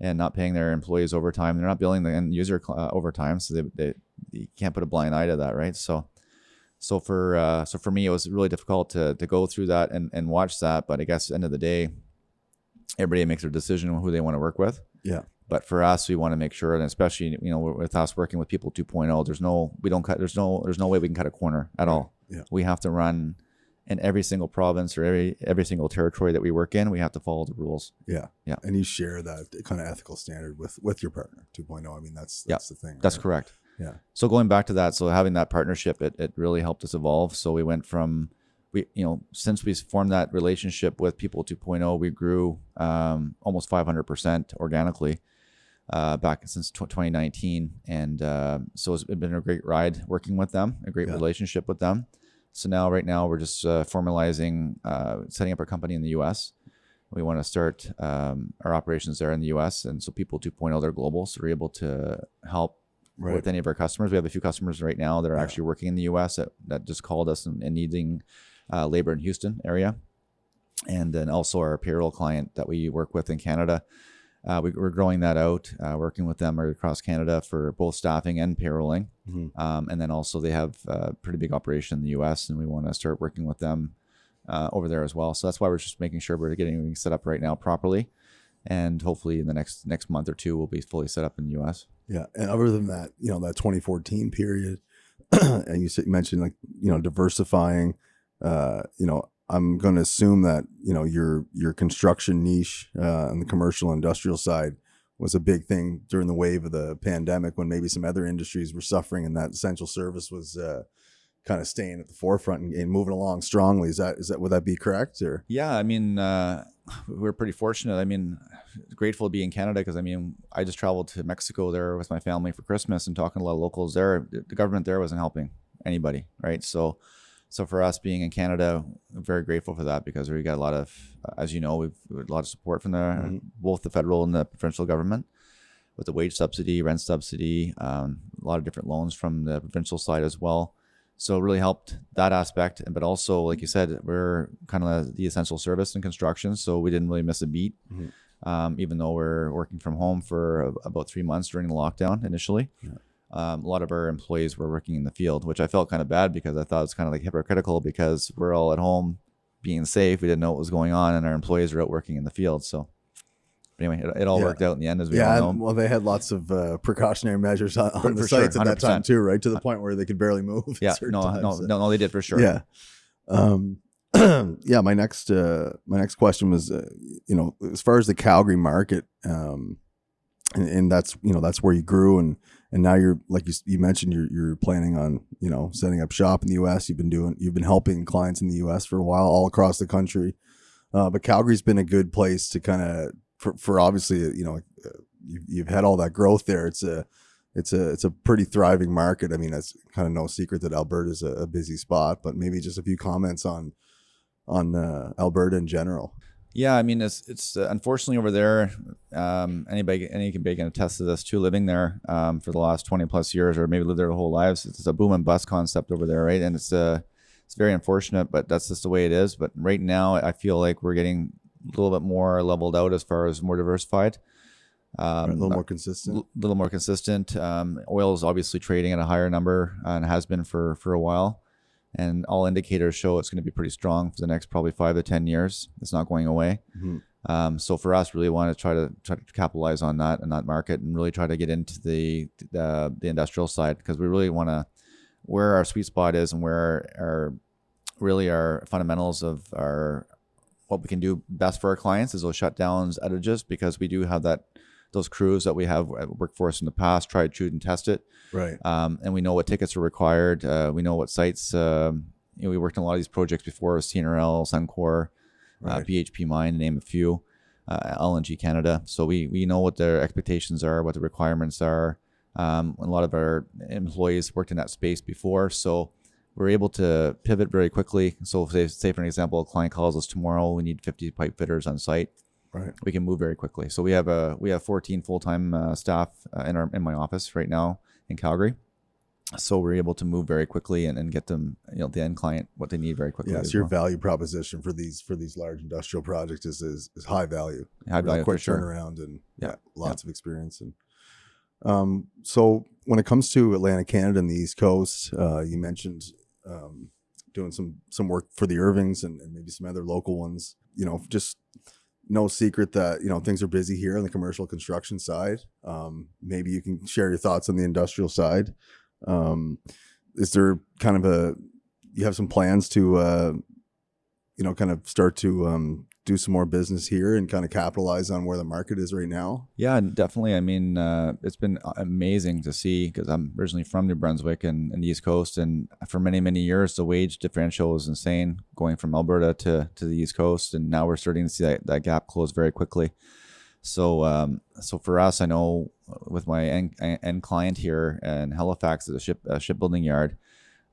and not paying their employees overtime. They're not billing the end user overtime, so they you can't put a blind eye to that, right? So for me, it was really difficult to go through that and watch that. But I guess at the end of the day, everybody makes their decision on who they want to work with. Yeah. But for us, we want to make sure, and especially with us working with People 2.0, there's no way we can cut a corner at all. Yeah. We have to run in every single province or every single territory that we work in. We have to follow the rules. Yeah. Yeah. And you share that kind of ethical standard with your partner 2.0. I mean, that's the thing. That's right? correct. Yeah. So going back to that, so having that partnership, it really helped us evolve. So we went from, since we formed that relationship with People 2.0, we grew almost 500% organically back since 2019. And so it's been a great ride working with them, a great relationship with them. So right now we're just formalizing, setting up our company in the U.S. We want to start our operations there in the U.S. And so People 2.0, they're global, so we're able to help with any of our customers. We have a few customers right now that are actually working in the U.S. that just called us and needing labor in Houston area. And then also our payroll client that we work with in Canada. We're growing that out, working with them across Canada for both staffing and payrolling. Mm-hmm. And then also they have a pretty big operation in the U.S. and we want to start working with them over there as well. So that's why we're just making sure we're getting everything set up right now properly. And hopefully in the next month or two, we'll be fully set up in the U.S. Yeah. And other than that, that 2014 period, and you mentioned diversifying, I'm going to assume that, your construction niche and the commercial industrial side was a big thing during the wave of the pandemic when maybe some other industries were suffering and that essential service was kind of staying at the forefront and moving along strongly. Would that be correct? Or? Yeah. I mean, we're pretty fortunate. I mean, grateful to be in Canada because, I just traveled to Mexico there with my family for Christmas and talking to a lot of locals there. The government there wasn't helping anybody, right? So for us being in Canada, I'm very grateful for that because we got a lot of, as you know, we've a lot of support from both the federal and the provincial government with the wage subsidy, rent subsidy, a lot of different loans from the provincial side as well. So it really helped that aspect. But also, like you said, we're kind of the essential service in construction, so we didn't really miss a beat, even though we're working from home for about 3 months during the lockdown initially. Yeah. A lot of our employees were working in the field, which I felt kind of bad because I thought it was kind of like hypocritical because we're all at home being safe. We didn't know what was going on and our employees were out working in the field. So But anyway, it all worked out in the end, as we all know. Well, they had lots of precautionary measures on the for sites sure, at that time 100%. too, right? To the point where they could barely move. Yeah, at certain times. no, they did for sure. Yeah. Yeah. My next question was, as far as the Calgary market, and that's that's where you grew, and now you're, like you mentioned, you're planning on setting up shop in the U.S. You've been helping clients in the U.S. for a while, all across the country, but Calgary's been a good place to kind of for obviously you've had all that growth there. It's a pretty thriving market. I mean, it's kind of no secret that Alberta's a busy spot, but maybe just a few comments on Alberta in general. Yeah, I mean, it's unfortunately over there. Anybody can attest to this too. Living there for the last 20 plus years, or maybe lived there their whole lives, it's a boom and bust concept over there, right? And it's very unfortunate, but that's just the way it is. But right now, I feel like we're getting a little bit more leveled out as far as more diversified, a little more consistent. Oil is obviously trading at a higher number and has been for a while. And all indicators show it's going to be pretty strong for the next probably 5 to 10 years. It's not going away. Mm-hmm. So for us, really want to try to capitalize on that and that market, and really try to get into the industrial side, because we really want to, where our sweet spot is and where our fundamentals of what we can do best for our clients is those shutdowns, outages, because we do have those crews that we have worked for us in the past, tried, true, and test it. Right. And we know what tickets are required. We know what sites, we worked on a lot of these projects before with CNRL, Suncor, right. BHP Mine, to name a few, LNG Canada. So we know what their expectations are, what the requirements are. A lot of our employees worked in that space before, so we're able to pivot very quickly. So say for an example, a client calls us tomorrow, we need 50 pipe fitters on site. Right. We can move very quickly. So we have 14 full-time staff in my office right now in Calgary. So we're able to move very quickly and get them, the end client, what they need very quickly. Yeah, so your value proposition for these large industrial projects is high value. High value, quick for sure. turnaround, and lots of experience. And so when it comes to Atlantic Canada and the East Coast, you mentioned doing some work for the Irvings and maybe some other local ones. Just no secret that things are busy here on the commercial construction side. Maybe you can share your thoughts on the industrial side. Is there kind of you have some plans to kind of start to do some more business here and kind of capitalize on where the market is right now? Yeah, definitely. I mean, it's been amazing to see, because I'm originally from New Brunswick and the East Coast, and for many, many years, the wage differential was insane going from Alberta to the East Coast, and now we're starting to see that gap close very quickly. So for us, I know with my end client here in Halifax at a shipbuilding yard,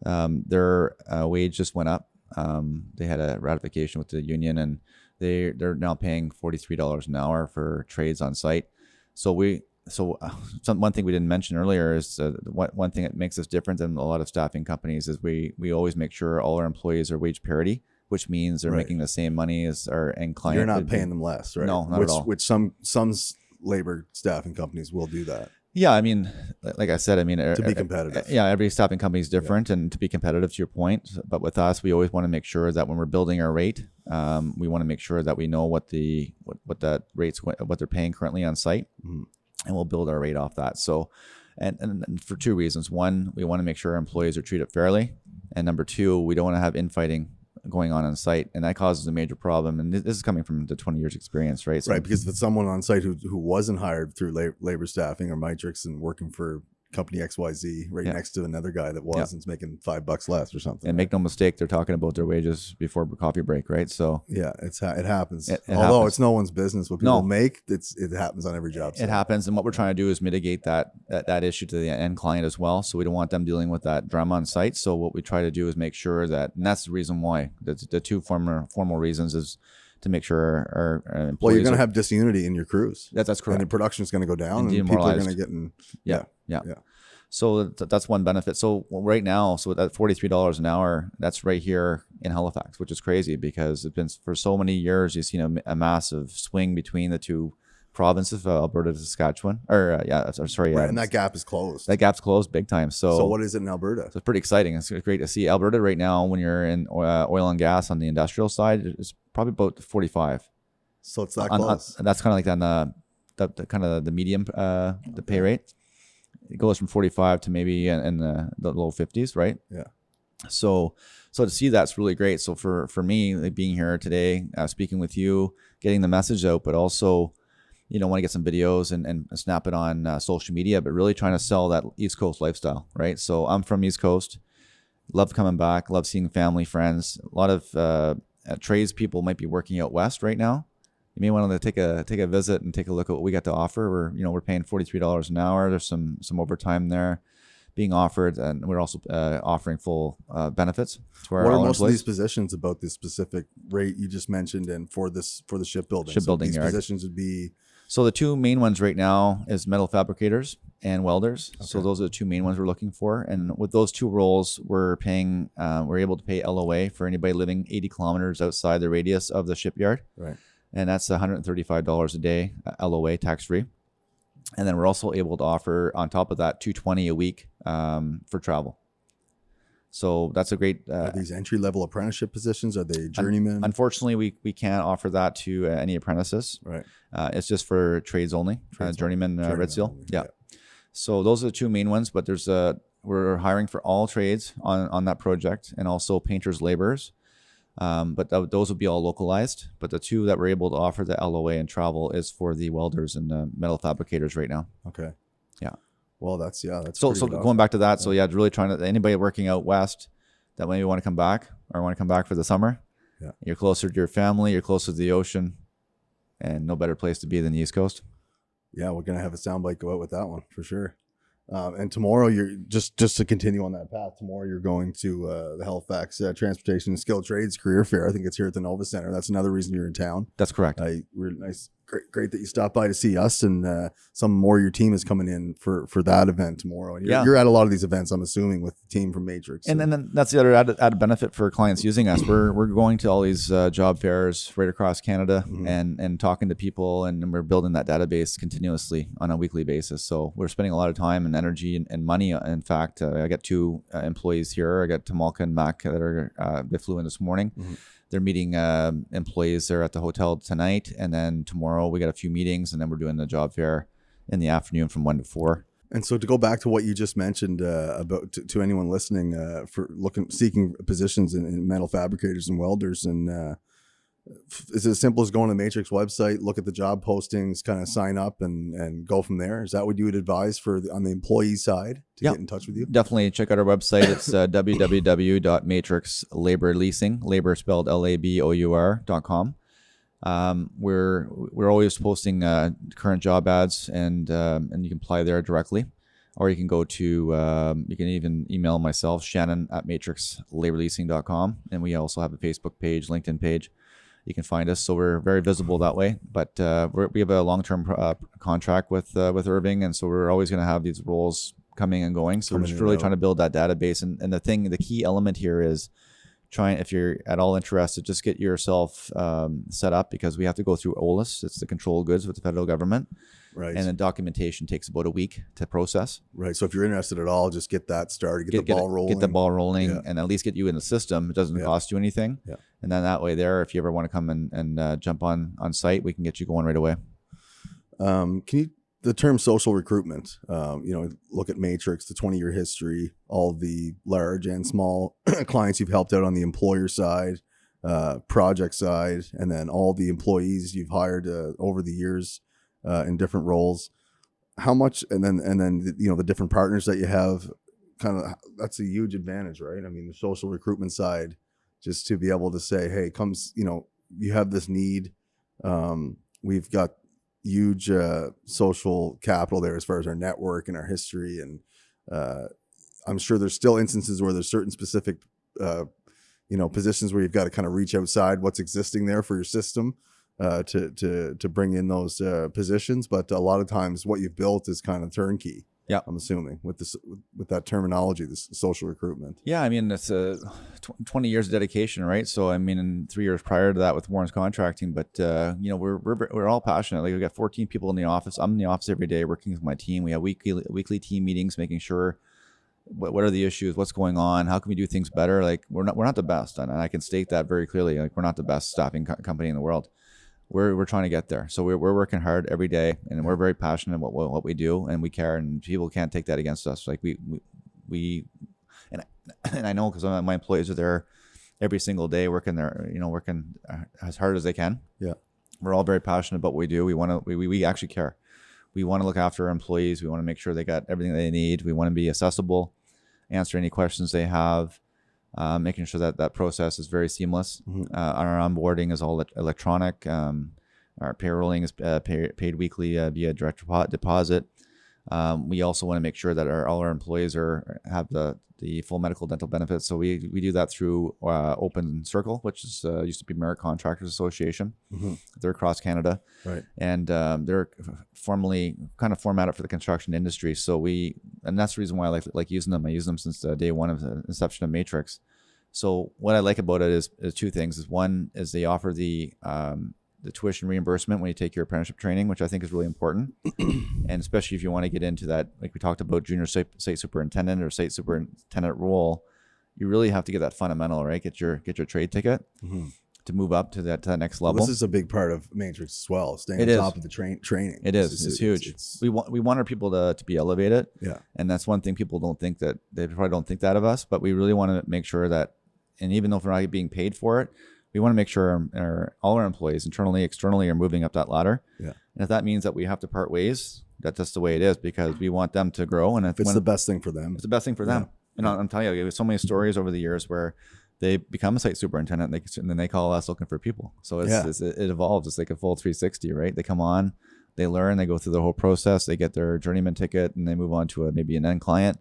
their wage just went up. They had a ratification with the union, and they're now paying $43 an hour for trades on site. So one thing we didn't mention earlier is one thing that makes us different than a lot of staffing companies is we always make sure all our employees are wage parity, which means they're making the same money as our end client. You're not paying them less, right? No, not at all. Which some labor staffing companies will do that. Yeah, I mean, like I said, to be competitive. Yeah, every staffing company is different, and to be competitive, to your point. But with us, we always want to make sure that when we're building our rate, we want to make sure that we know what they're paying currently on site, and we'll build our rate off that. So, and for two reasons: one, we want to make sure our employees are treated fairly, and number two, we don't want to have infighting going on site, and that causes a major problem. And this is coming from the 20 years experience, right? So, right, because if it's someone on site who wasn't hired through labor staffing or Matrix and working for company XYZ next to another guy that was and's making $5 less or something. And make no mistake, they're talking about their wages before coffee break, right? So yeah, it happens. Although it's no one's business what people make, it happens on every job site. It happens, and what we're trying to do is mitigate that issue to the end client as well. So we don't want them dealing with that drama on site. So what we try to do is make sure that, and that's the reason why, the two formal reasons is to make sure our employees. Well, you're going to have disunity in your crews. That's correct. And the production is going to go down, and people are going to get in. Yeah. So that's one benefit. So right now, so at $43 an hour, that's right here in Halifax, which is crazy because it's been for so many years. You've seen a massive swing between the two provinces of Alberta to Saskatchewan, and that gap is closed. That gap's closed big time. So what is it in Alberta? So it's pretty exciting. It's great to see Alberta right now. When you're in oil and gas on the industrial side, it's probably about 45. So it's that close. That's kind of like on the kind of the medium, the pay rate. It goes from 45 to maybe in the low 50s, right? Yeah. So to see that's really great. So for me, like being here today, speaking with you, getting the message out, but also, want to get some videos and snap it on social media, but really trying to sell that East Coast lifestyle, right? So I'm from East Coast, love coming back, love seeing family, friends. A lot of trades people might be working out west right now. You may want to take a visit and take a look at what we got to offer. We're paying $43 an hour. There's some overtime there being offered, and we're also offering full benefits to our What are all most employees. of these positions about this specific rate you just mentioned, and for the shipbuilding? Shipbuilding these yard. positions would be. So the two main ones right now is metal fabricators and welders. Okay. So those are the two main ones we're looking for. And with those two roles, we're able to pay LOA for anybody living 80 kilometers outside the radius of the shipyard. Right. And that's $135 a day, LOA, tax-free. And then we're also able to offer, on top of that, $220 a week for travel. So that's a great... are these entry-level apprenticeship positions? Are they journeymen? Unfortunately, we can't offer that to any apprentices. Right. It's just for trades only, journeyman, Red Seal. Yeah. So those are the two main ones, but we're hiring for all trades on that project, and also painters, laborers. But those would be all localized. But the two that we're able to offer the LOA and travel is for the welders and the metal fabricators right now. Okay. Yeah. Well, that's so going back to that. So really trying to, anybody working out west that maybe want to come back or want to come back for the summer. Yeah. You're closer to your family. You're closer to the ocean, and no better place to be than the East Coast. Yeah, we're gonna have a soundbite go out with that one for sure. And tomorrow, you're just to continue on that path. Tomorrow, you're going to the Halifax Transportation and Skilled Trades Career Fair. I think it's here at the Nova Center. That's another reason you're in town. That's correct. Great that you stopped by to see us, and some more of your team is coming in for that event tomorrow. And you're at a lot of these events, I'm assuming, with the team from Matrix. And then that's the other added benefit for clients using us. We're going to all these job fairs right across Canada, and talking to people, and we're building that database continuously on a weekly basis. So we're spending a lot of time and energy and money. In fact, I got two employees here. I got Tamalka and Mac that they flew in this morning. They're meeting employees there at the hotel tonight, and then tomorrow we got a few meetings, and then we're doing the job fair in the afternoon from 1 to 4. And so to go back to what you just mentioned about to anyone listening for seeking positions in metal fabricators and welders, and is it as simple as going to the Matrix website, look at the job postings, kind of sign up and go from there? Is that what you would advise on the employee side to get in touch with you? Definitely check out our website. It's www.matrixlaborleasing, labor spelled LABOUR.com. We're always posting current job ads, and you can apply there directly, or you can go to you can even email myself, Shannon at matrixlaborleasing.com, and we also have a Facebook page, LinkedIn page. You can find us, so we're very visible that way. But we have a long-term contract with Irving, and so we're always going to have these roles coming and going. So we're just really trying to build that database. And the key element here is if you're at all interested, just get yourself set up, because we have to go through OLAS. It's the controlled goods with the federal government. Right. And the documentation takes about a week to process. Right. So if you're interested at all, just get that started, get the ball rolling. Get the ball rolling, and at least get you in the system. It doesn't cost you anything. Yeah. And then that way if you ever want to come and jump on site, we can get you going right away. The term social recruitment, look at Matrix, the 20-year history, all the large and small clients you've helped out on the employer side, project side, and then all the employees you've hired over the years in different roles. How much, and then the different partners that you have, that's a huge advantage, right? I mean, the social recruitment side, just to be able to say, hey, you have this need. We've got huge social capital there as far as our network and our history, and I'm sure there's still instances where there's certain specific positions where you've got to kind of reach outside what's existing there for your system to bring in those positions, but a lot of times what you've built is kind of turnkey. Yeah, I'm assuming with that terminology, this social recruitment. Yeah, I mean, it's 20 years of dedication, right? So I mean, in 3 years prior to that with Warren's contracting, but we're all passionate. Like, we got 14 people in the office. I'm in the office every day working with my team. We have weekly team meetings, making sure what are the issues, what's going on, how can we do things better. Like, we're not the best, and I can state that very clearly. Like, we're not the best staffing company in the world. we're trying to get there. So we're working hard every day, and we're very passionate about what we do, and we care, and people can't take that against us. Like we and I know, because my employees are there every single day working there, working as hard as they can. Yeah. We're all very passionate about what we do. We actually care. We want to look after our employees. We want to make sure they got everything they need. We want to be accessible, answer any questions they have, making sure that process is very seamless. Our onboarding is all electronic. Our payrolling is paid weekly via direct deposit. We also want to make sure that all our employees have the full medical dental benefits. So we do that through Open Circle, which is used to be Merit Contractors Association. They're across Canada, right? And they're formally kind of formatted for the construction industry. So and that's the reason why I like using them. I use them since day one of the inception of Matrix. So what I like about it is two things. One is they offer the tuition reimbursement when you take your apprenticeship training, which I think is really important. And especially if you want to get into that, like we talked about, junior site superintendent or site superintendent role, you really have to get that fundamental, right? Get your trade ticket to move up to that next level. Well, this is a big part of Matrix as well, staying on top of the training. It is. It's huge. We want our people to be elevated. Yeah. And that's one thing people don't think, that they probably don't think that of us, but we really want to make sure that, and even though we're not being paid for it, we want to make sure all our employees, internally, externally, are moving up that ladder. Yeah. And if that means that we have to part ways, that's just the way it is, because we want them to grow. And it's the best thing for them. It's the best thing for them. And I'm telling you, there's so many stories over the years where they become a site superintendent, and then they call us looking for people. So it evolves. It's like a full 360, right? They come on, they learn, they go through the whole process, they get their journeyman ticket, and they move on to maybe an end client.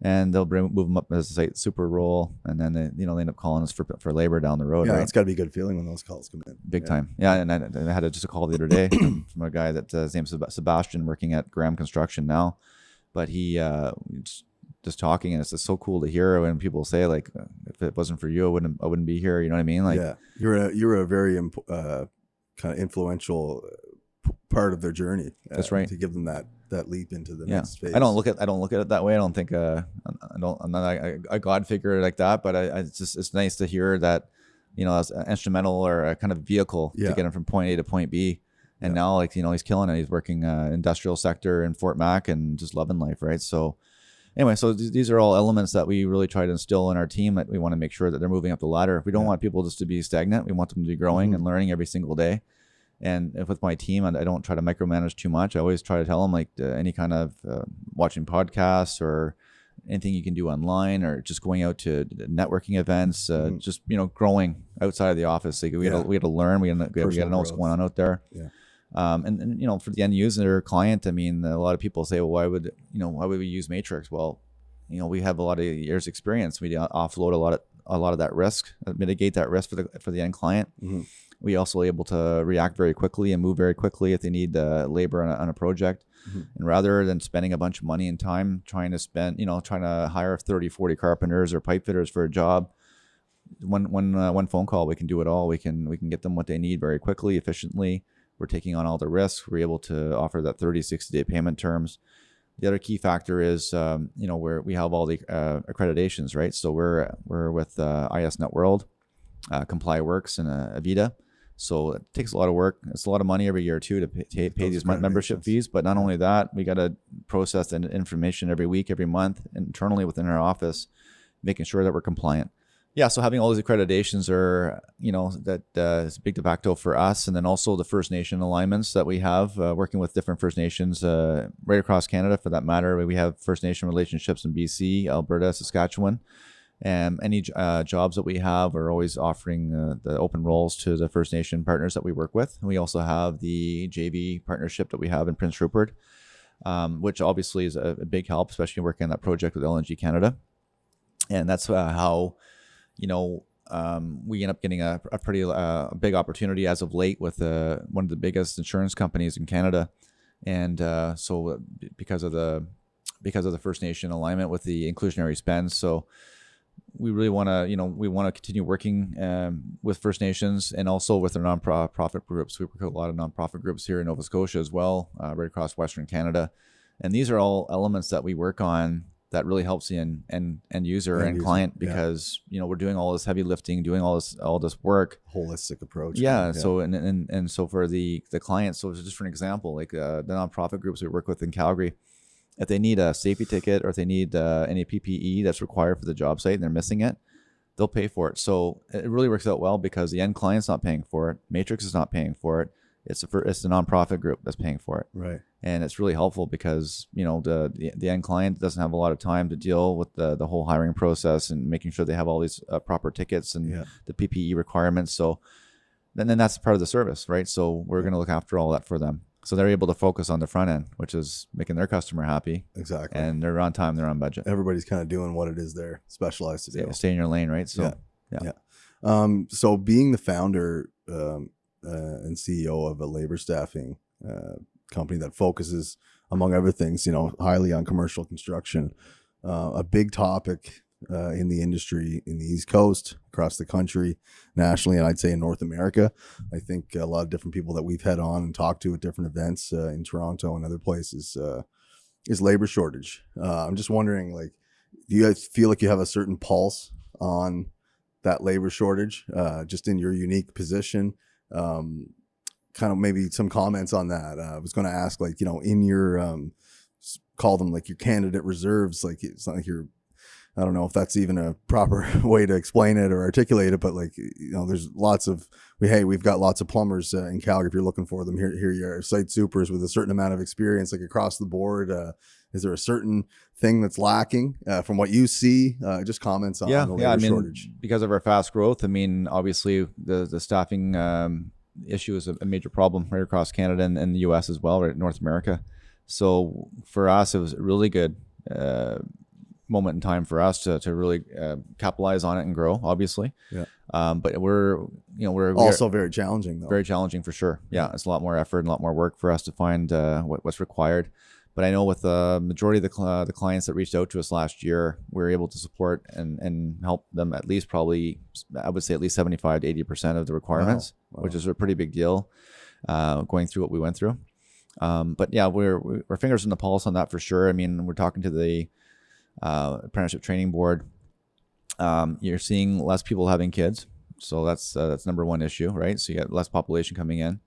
And they'll move them up as a site super role, and then they end up calling us for labor down the road. Yeah, right? it's got to be a good feeling when those calls come in. Big time. Yeah, and I had just a call the other day from a guy that his name's Sebastian, working at Graham Construction now, but he just talking, and it's just so cool to hear when people say, like, if it wasn't for you, I wouldn't be here. You know what I mean? Like, yeah, you're a very kind of influential part of their journey. That's right. To give them that leap into the next phase. I don't look at it that way. I don't think I'm not a God figure like that, but it's nice to hear that, as an instrumental or a kind of vehicle to get him from point A to point B. And now, like, he's killing it. He's working industrial sector in Fort Mac and just loving life, right? So anyway, so these are all elements that we really try to instill in our team, that we want to make sure that they're moving up the ladder. We don't want people just to be stagnant. We want them to be growing and learning every single day. And if with my team, I don't try to micromanage too much. I always try to tell them, like, any kind of watching podcasts or anything you can do online, or just going out to networking events, just, growing outside of the office. Like we had to learn, we got to know what's going on out there. Yeah. And for the end user client, I mean, a lot of people say, well, why would we use Matrix? Well, we have a lot of years experience. We offload a lot of that risk, mitigate that risk for the end client. We also are able to react very quickly and move very quickly if they need labor on a project. And rather than spending a bunch of money and time trying to hire 30, 40 carpenters or pipe fitters for a job, one phone call, we can do it all. We can get them what they need very quickly, efficiently. We're taking on all the risks. We're able to offer that 30, 60-day payment terms. The other key factor is, where we have all the accreditations, right? So we're with IS Net World, Comply Works, and Avita. So it takes a lot of work. It's a lot of money every year too to pay these membership fees. But not only that, we got to process the information every week, every month, internally within our office, making sure that we're compliant. Yeah, so having all these accreditations are, is a big de facto for us. And then also the First Nation alignments that we have, working with different First Nations right across Canada, for that matter. We have First Nation relationships in BC, Alberta, Saskatchewan. And any jobs that we have, are always offering the open roles to the First Nation partners that we work with. And we also have the JV partnership that we have in Prince Rupert, which obviously is a big help, especially working on that project with LNG Canada. And that's how, we end up getting a pretty big opportunity as of late with one of the biggest insurance companies in Canada. And so because of the First Nation alignment with the inclusionary spend, so we really want to, continue working with First Nations, and also with our nonprofit groups. We work with a lot of nonprofit groups here in Nova Scotia as well, right across Western Canada. And these are all elements that we work on that really helps the end user and client, because we're doing all this heavy lifting, doing all this work, holistic approach. So and so for the client, so just for an example, like the nonprofit groups we work with in Calgary, if they need a safety ticket or if they need any PPE that's required for the job site and they're missing it, they'll pay for it. So it really works out well because the end client's not paying for it, Matrix is not paying for it, it's the nonprofit group that's paying for it. Right. And it's really helpful because the end client doesn't have a lot of time to deal with the whole hiring process and making sure they have all these proper tickets and the PPE requirements. So then that's part of the service, right? So we're going to look after all that for them. So they're able to focus on the front end, which is making their customer happy. Exactly. And they're on time, they're on budget. Everybody's kind of doing what it is they're specialized to do. Stay in your lane, right? So so being the founder and CEO of a labor staffing company that focuses, among other things, highly on commercial construction, a big topic in the industry in the East Coast, across the country, nationally, and I'd say in North America. I think a lot of different people that we've had on and talked to at different events in Toronto and other places is labor shortage. I'm just wondering, like, do you guys feel like you have a certain pulse on that labor shortage, just in your unique position? Kind of maybe some comments on that. I was going to ask, like, in your call them like your candidate reserves, like it's not like you're, I don't know if that's even a proper way to explain it or articulate it, but like, there's lots of, we've got lots of plumbers in Calgary. If you're looking for them, here you are, site supers with a certain amount of experience, like across the board. Is there a certain thing that's lacking from what you see? Just comments on the labor shortage. Because of our fast growth, obviously the staffing issue is a major problem right across Canada and the US as well, right, North America. So for us, it was a really good moment in time for us to really capitalize on it and grow, obviously. But we're also very challenging, though. Very challenging for sure. It's a lot more effort and a lot more work for us to find what's required. But I know with the majority of the clients that reached out to us last year, we were able to support and help them at least probably, I would say at least 75 to 80% of the requirements, which is a pretty big deal going through what we went through. But we're fingers in the pulse on that for sure. We're talking to the apprenticeship training board. You're seeing less people having kids, so that's number one issue, right? So you got less population coming in.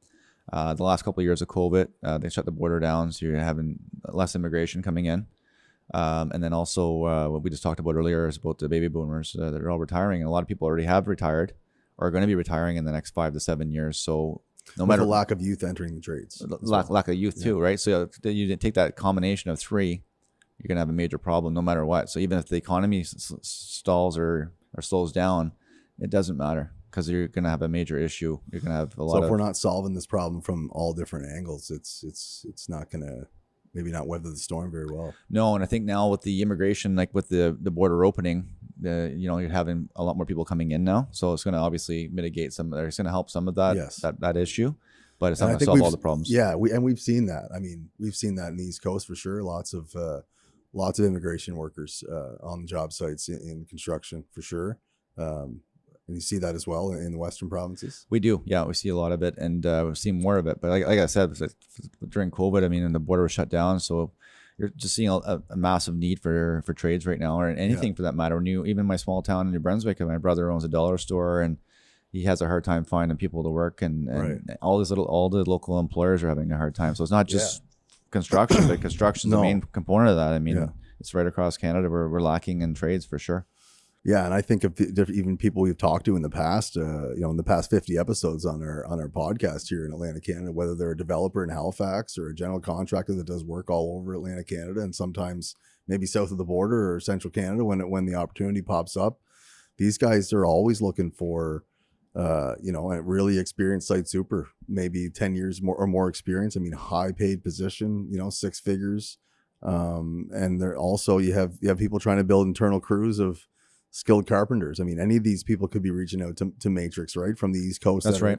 The last couple of years of COVID, they shut the border down, so you're having less immigration coming in. And then also what we just talked about earlier is about the baby boomers that are all retiring, and a lot of people already have retired or are going to be retiring in the next 5 to 7 years. So no matter the lack of youth entering the trades, lack of youth too, right? So you take that combination of three, you're going to have a major problem no matter what. So even if the economy stalls or slows down, it doesn't matter because you're going to have a major issue. You're going to have a lot of... So if we're not solving this problem from all different angles, it's not going to maybe not weather the storm very well. No, and I think now with the immigration, like with the border opening, you're having a lot more people coming in now. So it's going to obviously mitigate some, it's going to help some of that, that issue. But it's not going to solve all the problems. Yeah, we've seen that. We've seen that in the East Coast for sure. Lots of immigration workers on the job sites in construction for sure. And you see that as well in the Western provinces? We do. Yeah, we see a lot of it, and we're seeing more of it. But like I said, during COVID, and the border was shut down. So you're just seeing a massive need for trades right now, or anything for that matter. Even my small town in New Brunswick, my brother owns a dollar store, and he has a hard time finding people to work. And all the local employers are having a hard time. So it's not just construction, but construction is the main component of that. It's right across Canada. We're lacking in trades for sure. Yeah, and I think of even people we've talked to in the past, in the past 50 episodes on our podcast here in Atlantic Canada, whether they're a developer in Halifax or a general contractor that does work all over Atlantic Canada and sometimes maybe south of the border or central Canada when the opportunity pops up. These guys are always looking for, a really experienced site super, maybe 10 years more experience. High paid position, 6 figures. And they're also, you have people trying to build internal crews of skilled carpenters. Any of these people could be reaching out to Matrix, right, from the East Coast. That's right.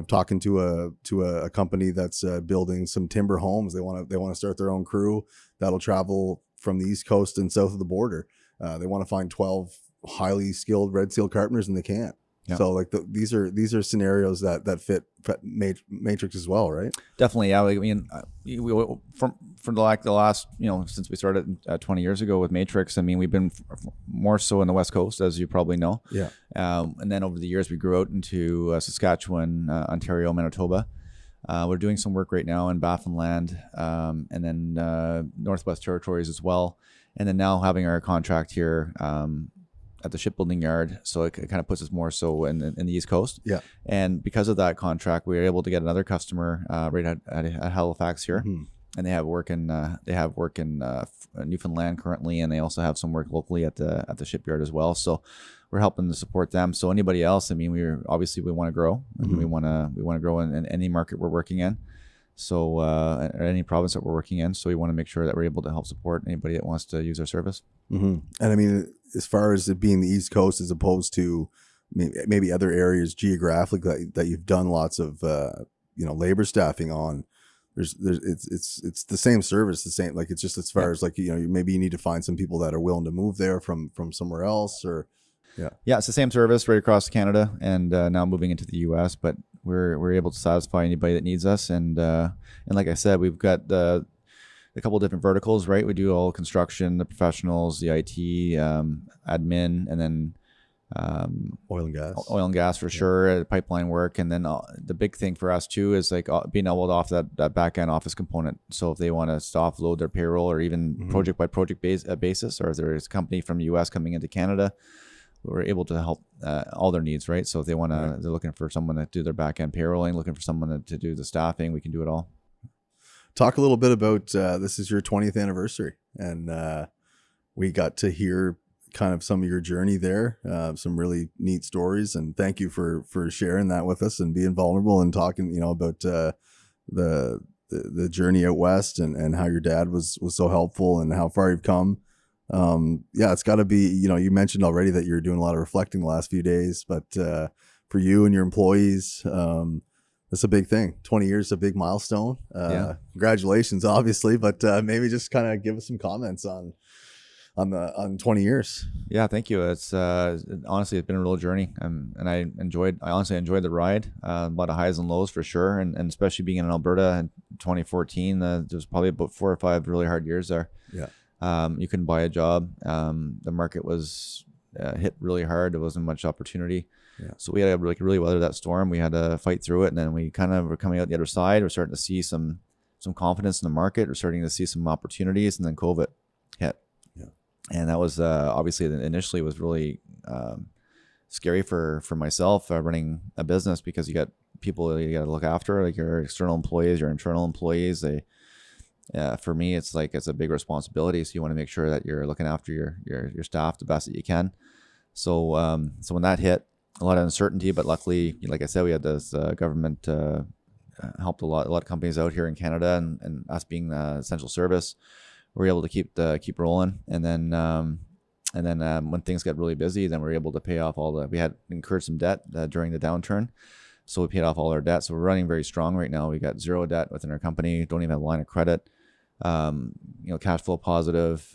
Talking to a company that's building some timber homes. They want to start their own crew that'll travel from the East Coast and south of the border. They want to find 12 highly skilled red seal carpenters, and they can't. Yeah. So like these are scenarios that fit Matrix as well, right? Definitely, yeah. I mean, from the last, since we started 20 years ago with Matrix, I mean, we've been more so in the West Coast, as you probably know. Yeah. And then over the years, we grew out into Saskatchewan, Ontario, Manitoba. We're doing some work right now in Baffinland, and then Northwest Territories as well. And then now having our contract here at the shipbuilding yard, so it kind of puts us more so in the East Coast. Yeah. And because of that contract, we were able to get another customer right at Halifax here, and they have work in Newfoundland currently, and they also have some work locally at the shipyard as well. So we're helping to support them. So anybody else, I mean, we want to grow, and we want to grow in any market we're working in. So or any province that we're working in. So we want to make sure that we're able to help support anybody that wants to use our service. And I mean, as far as it being the East Coast as opposed to maybe other areas geographically that you've done lots of labor staffing on, it's the same service, the same, like it's just as far as like maybe you need to find some people that are willing to move there from somewhere else, or it's the same service right across Canada, and now moving into the U.S. But we're able to satisfy anybody that needs us, and like I said, we've got a couple of different verticals, right? We do all construction, the professionals, the IT, admin, and then oil and gas for sure, pipeline work. And then the big thing for us too is like being able to offer that back end office component. So if they want to offload their payroll, or even project by project basis, or if there's a company from the US coming into Canada, we're able to help all their needs, right? So if they want to, they're looking for someone to do their back end payrolling, looking for someone to do the staffing, we can do it all. Talk a little bit about this is your 20th anniversary, and we got to hear kind of some of your journey there, some really neat stories, and thank you for sharing that with us and being vulnerable and talking about the journey out west, and how your dad was so helpful and how far you've come. It's got to be, you mentioned already that you're doing a lot of reflecting the last few days, but for you and your employees, that's a big thing. 20 years is a big milestone. Congratulations, obviously, but maybe just kind of give us some comments on 20 years. Yeah, thank you. It's honestly, it's been a real journey, and I honestly enjoyed the ride. A lot of highs and lows for sure, and especially being in Alberta in 2014, there's probably about 4 or 5 really hard years there. Yeah. You couldn't buy a job. The market was hit really hard. There wasn't much opportunity. Yeah. So we had to really weather that storm. We had to fight through it, and then we kind of were coming out the other side. We're starting to see some confidence in the market. We're starting to see some opportunities, and then COVID hit. Yeah. And that was obviously initially was really scary for myself running a business, because you got people you got to look after, like your external employees, your internal employees. For me, it's a big responsibility. So you want to make sure that you're looking after your staff the best that you can. So when that hit, a lot of uncertainty, but luckily, like I said, we had this government helped a lot of companies out here in Canada, and us being the essential service, we were able to keep rolling. And then when things got really busy, then we were able to pay off we had incurred some debt during the downturn. So we paid off all our debt. So we're running very strong right now. We got zero debt within our company. Don't even have a line of credit. Cash flow positive.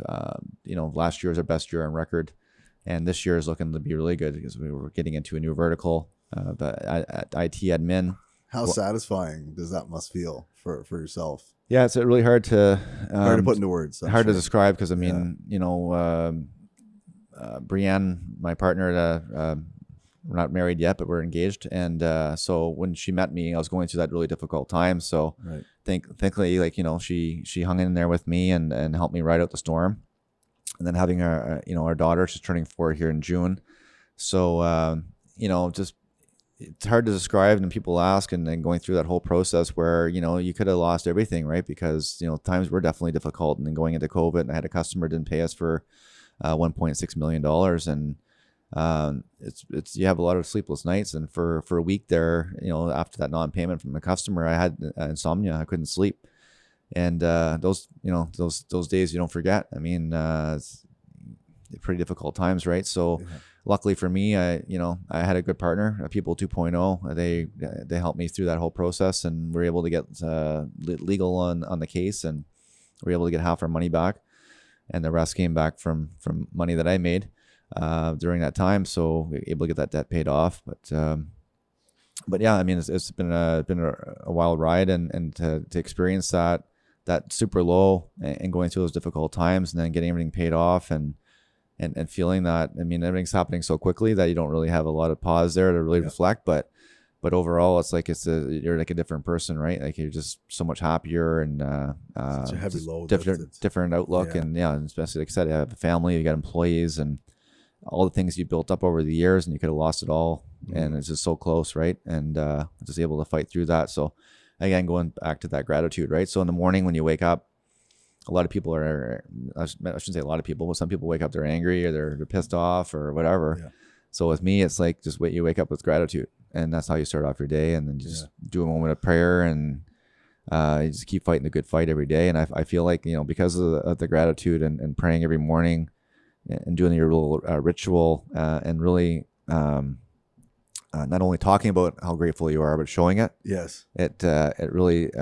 Last year was our best year on record, and this year is looking to be really good because we were getting into a new vertical, the IT admin. How satisfying does that must feel for yourself? Yeah, it's really hard to put into words. Hard to describe, because I mean, Brienne, my partner, we're not married yet, but we're engaged. And so when she met me, I was going through that really difficult time. So thankfully, she hung in there with me and helped me ride out the storm. And then having our daughter, she's turning 4 here in June. So, just it's hard to describe, and people ask, and then going through that whole process where, you could have lost everything, right? Because, times were definitely difficult. And then going into COVID, and I had a customer didn't pay us for $1.6 million. And it's you have a lot of sleepless nights. And for a week there, after that non-payment from the customer, I had insomnia. I couldn't sleep. And those days you don't forget. I mean, it's pretty difficult times, right? So luckily for me, I had a good partner, People 2.0. They helped me through that whole process, and we were able to get legal on the case, and we were able to get half our money back, and the rest came back from money that I made. during that time. So we were able to get that debt paid off. But yeah, I mean, it's been a wild ride, and to experience that super low and going through those difficult times, and then getting everything paid off, and feeling that, I mean, everything's happening so quickly that you don't really have a lot of pause there to really reflect. But overall, it's like you're like a different person, right? Like you're just so much happier, and Such a heavy load. different outlook, and especially like I said, you have a family, you got employees, and all the things you built up over the years, and you could have lost it all, and it's just so close, right? And just able to fight through that. So again, going back to that gratitude, right? So in the morning when you wake up, a lot of people I shouldn't say a lot of people, but some people wake up, they're angry, or they're pissed off or whatever. Yeah. So with me, it's like you wake up with gratitude, and that's how you start off your day, and then just do a moment of prayer, and you just keep fighting the good fight every day. And I feel like, because of the gratitude and praying every morning, and doing your little ritual, and really not only talking about how grateful you are, but showing it. Yes. It really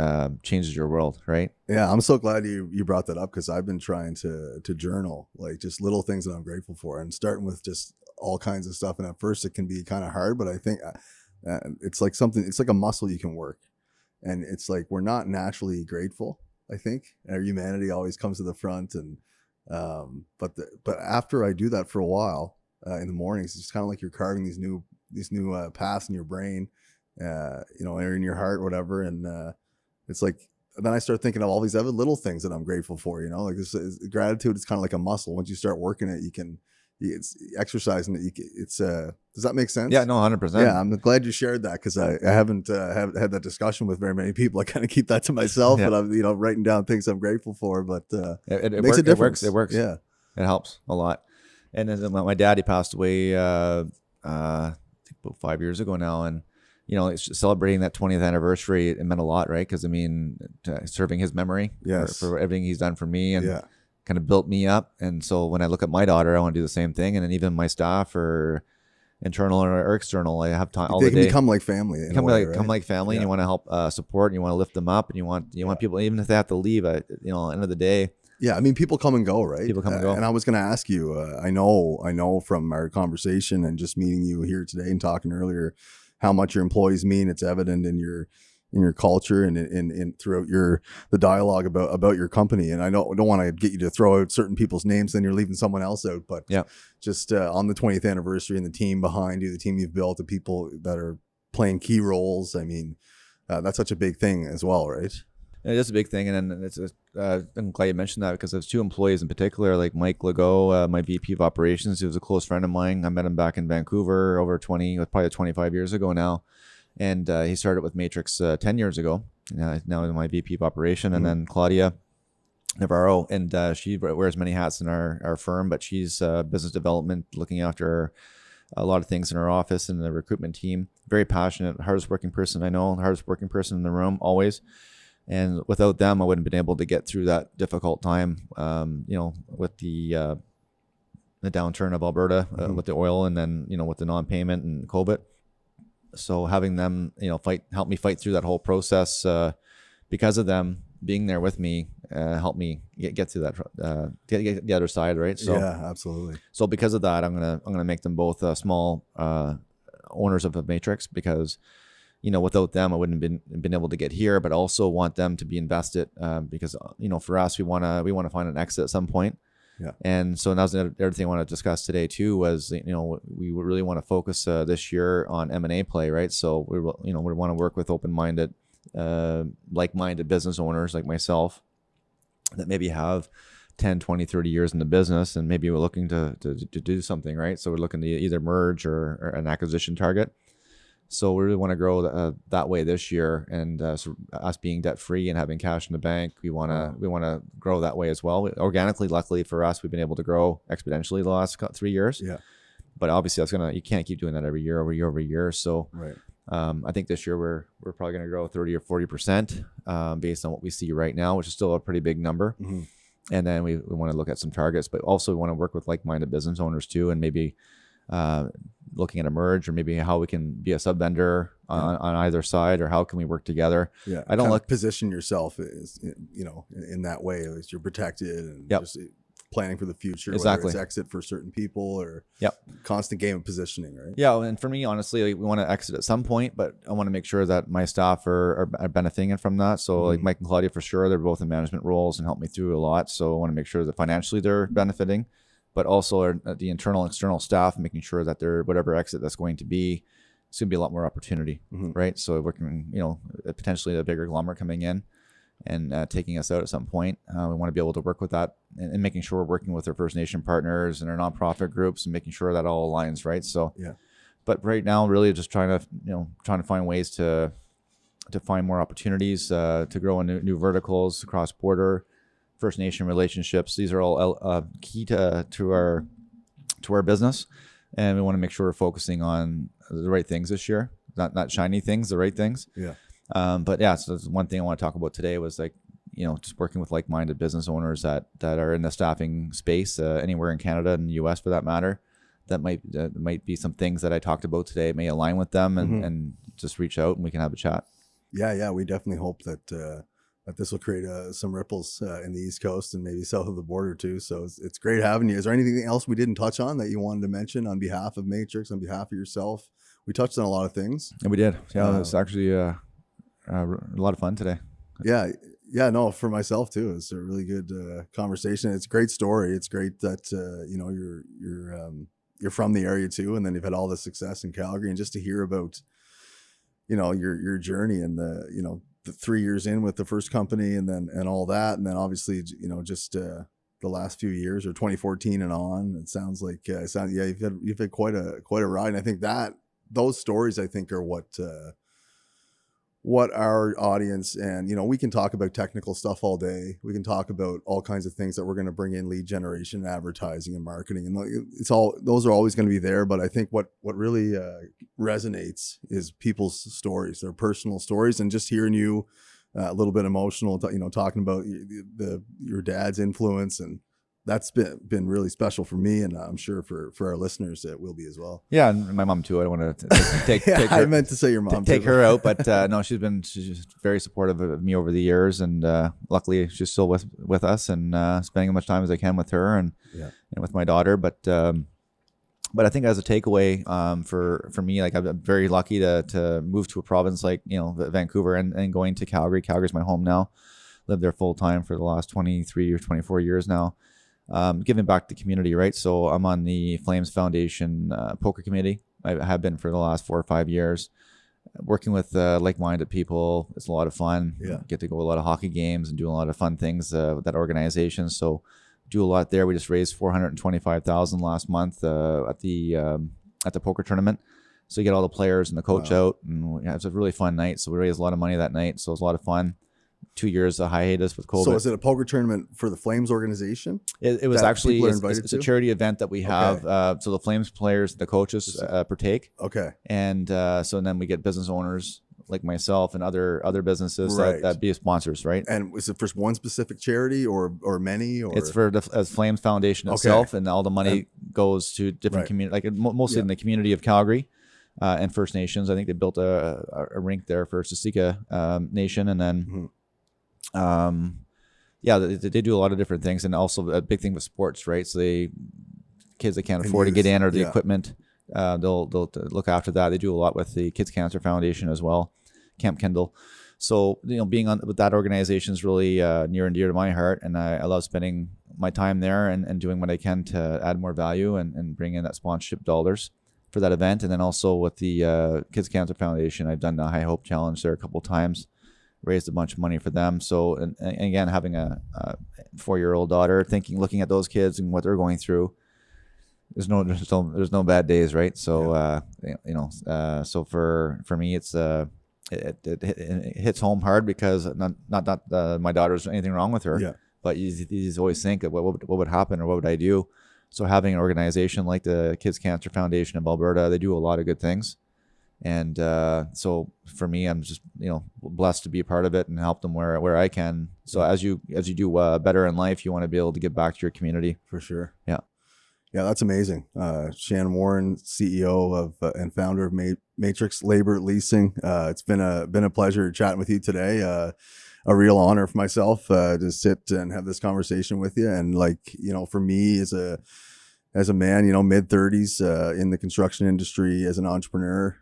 changes your world, right? Yeah, I'm so glad you brought that up, because I've been trying to journal, like just little things that I'm grateful for, and starting with just all kinds of stuff. And at first it can be kind of hard, but I think it's like a muscle you can work. And it's like, we're not naturally grateful. I think our humanity always comes to the front, and but after I do that for a while, in the mornings, it's kind of like you're carving these new paths in your brain, or in your heart, whatever. And it's like, then I start thinking of all these other little things that I'm grateful for. Like gratitude is kind of like a muscle. Once you start working it, it's exercising it. Does that make sense? Yeah, no, 100%. Yeah, I'm glad you shared that, because I haven't had that discussion with very many people. I kind of keep that to myself, but I'm writing down things I'm grateful for. But it makes a difference. It works. Yeah, it helps a lot. And then my dad, he passed away I think about 5 years ago now, and celebrating that 20th anniversary, it meant a lot, right? Because I mean, serving his memory, for everything he's done for me, and kind of built me up. And so when I look at my daughter, I want to do the same thing. And then even my staff, or internal or external, I have time all the day. They become like family. Come like family, and you want to help support, and you want to lift them up, and you want people, even if they have to leave, at the end of the day. Yeah, I mean, people come and go, right? People come and go. And I was going to ask you, I know from our conversation and just meeting you here today and talking earlier, how much your employees mean. It's evident in your culture, and in throughout the dialogue about your company. And I don't want to get you to throw out certain people's names, then you're leaving someone else out. But just on the 20th anniversary, and the team behind you, the team you've built, the people that are playing key roles. I mean, that's such a big thing as well, right? It is a big thing, and then I'm glad you mentioned that, because there's two employees in particular, like Mike Legault, my VP of operations. He was a close friend of mine. I met him back in Vancouver over probably 25 years ago now, and he started with Matrix 10 years ago. Now my VP of operation, and then Claudia Navarro, and she wears many hats in our firm, but she's business development, looking after a lot of things in our office and the recruitment team. Very passionate, hardest working person I know, hardest working person in the room always. And without them, I wouldn't have been able to get through that difficult time, with the downturn of Alberta, with the oil, and then, with the non-payment and COVID. So having them, help me fight through that whole process, because of them being there with me, helped me get to that, get the other side, right? So yeah, absolutely. So because of that, I'm gonna make them both small owners of a Matrix, because without them, I wouldn't have been able to get here, but also want them to be invested, because, for us, we want to find an exit at some point. Yeah. And so that was the other thing I want to discuss today too, was, we really want to focus this year on M&A play, right? So we want to work with open-minded, like-minded business owners like myself that maybe have 10, 20, 30 years in the business, and maybe we're looking to do something, right? So we're looking to either merge or an acquisition target. So we really want to grow that way this year, and so us being debt free and having cash in the bank, we want to grow that way as well. Organically, luckily for us, we've been able to grow exponentially the last 3 years. Yeah. But obviously, you can't keep doing that every year, over year. So right. I think this year we're probably going to grow 30 or 40% based on what we see right now, which is still a pretty big number. Mm-hmm. And then we want to look at some targets, but also we want to work with like-minded business owners too, and maybe looking at a merge, or maybe how we can be a sub vendor on either side, or how can we work together. Yeah, I don't position yourself as in that way, as you're protected, and just planning for the future, Exactly. whether it's exit for certain people or Yep. constant game of positioning, right? Yeah, and for me, honestly, like, we want to exit at some point, but I want to make sure that my staff are benefiting from that. So like Mike and Claudia, for sure, they're both in management roles and help me through a lot. So I want to make sure that financially they're benefiting, but also the internal and external staff, making sure that they're whatever exit that's going to be, it's going to be a lot more opportunity, right? So working, potentially a bigger conglomerate coming in and taking us out at some point. We want to be able to work with that and making sure we're working with our First Nation partners and our nonprofit groups and making sure that all aligns, right? So, Yeah. But right now, really just trying to find ways to find more opportunities to grow in new verticals, cross border, First Nation relationships. These are all key to our business, and we want to make sure we're focusing on the right things this year, not shiny things, the right things. Yeah. But yeah, so that's one thing I want to talk about today was like, just working with like-minded business owners that are in the staffing space, anywhere in Canada and the US for that matter. That might be some things that I talked about today may align with them, and just reach out and we can have a chat. Yeah. We definitely hope that that this will create some ripples in the East Coast and maybe south of the border too. So it's great having you. Is there anything else we didn't touch on that you wanted to mention on behalf of Matrix, on behalf of yourself? We touched on a lot of things. And we did. Yeah, it's actually a lot of fun today. Yeah, no, for myself too. It's a really good conversation. It's a great story. It's great that you're from the area too, and then you've had all the success in Calgary, and just to hear about your journey and the 3 years in with the first company, and all that, and then obviously just the last few years or 2014 and on. It sounds like you've had quite a ride, and I think that those stories I think are what our audience, and we can talk about technical stuff all day. We can talk about all kinds of things that we're going to bring in, lead generation, advertising, and marketing, and those are always going to be there. But I think what really resonates is people's stories, their personal stories, and just hearing you a little bit emotional, talking about your dad's influence, and that's been really special for me, and I'm sure for our listeners it will be as well. Yeah, and my mom too. I don't want to take her, I meant to say your mom. Take her out, but no, she's very supportive of me over the years, and luckily she's still with us, and spending as much time as I can with her and with my daughter. But I think as a takeaway for me, like I'm very lucky to move to a province like Vancouver and going to Calgary. Calgary's my home now. Lived there full time for the last 23 or 24 years now. Giving back to the community, right? So I'm on the Flames Foundation poker committee. I have been for the last 4 or 5 years. Working with like-minded people, it's a lot of fun. Yeah. Get to go to a lot of hockey games and do a lot of fun things with that organization. So do a lot there. We just raised $425,000 last month at the poker tournament. So you get all the players and the coach out, and it was a really fun night. So we raised a lot of money that night. So it was a lot of fun. 2 years of hiatus with COVID. So is it a poker tournament for the Flames organization? It was actually it's a charity event that we have. Okay. So the Flames players, the coaches partake. Okay. And so then we get business owners like myself and other businesses Right. that be sponsors, right? And is it for one specific charity or many? Or It's for the Flames Foundation itself, and all the money goes to different Right. communities, like mostly in the community of Calgary and First Nations. I think they built a rink there for Siksika Nation, and then they do a lot of different things, and also a big thing with sports, right? So kids that can't afford to get in or the equipment, they'll look after that. They do a lot with the Kids Cancer Foundation as well, Camp Kendall. So being with that organization is really near and dear to my heart, and I love spending my time there and doing what I can to add more value and bring in that sponsorship dollars for that event. And then also with the Kids Cancer Foundation, I've done the High Hope Challenge there a couple of times. Raised a bunch of money for them. So, and again, having a 4-year-old daughter, looking at those kids and what they're going through, there's no bad days, right? So, so for me, it's it hits home hard because not my daughter's anything wrong with her, but you always think of what would happen or what would I do. So having an organization like the Kids Cancer Foundation of Alberta, they do a lot of good things. And so for me, I'm just blessed to be a part of it and help them where I can. So as you do better in life, you want to be able to give back to your community. For sure. Yeah, that's amazing. Shannon Warren, CEO of and founder of Matrix Labour Leasing. It's been a pleasure chatting with you today. a real honor for myself to sit and have this conversation with you. And like, for me as a man, mid 30s in the construction industry as an entrepreneur.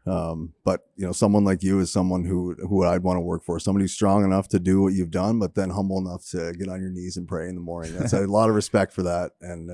But, someone like you is someone who I'd want to work for, somebody who's strong enough to do what you've done, but then humble enough to get on your knees and pray in the morning. That's a lot of respect for that. And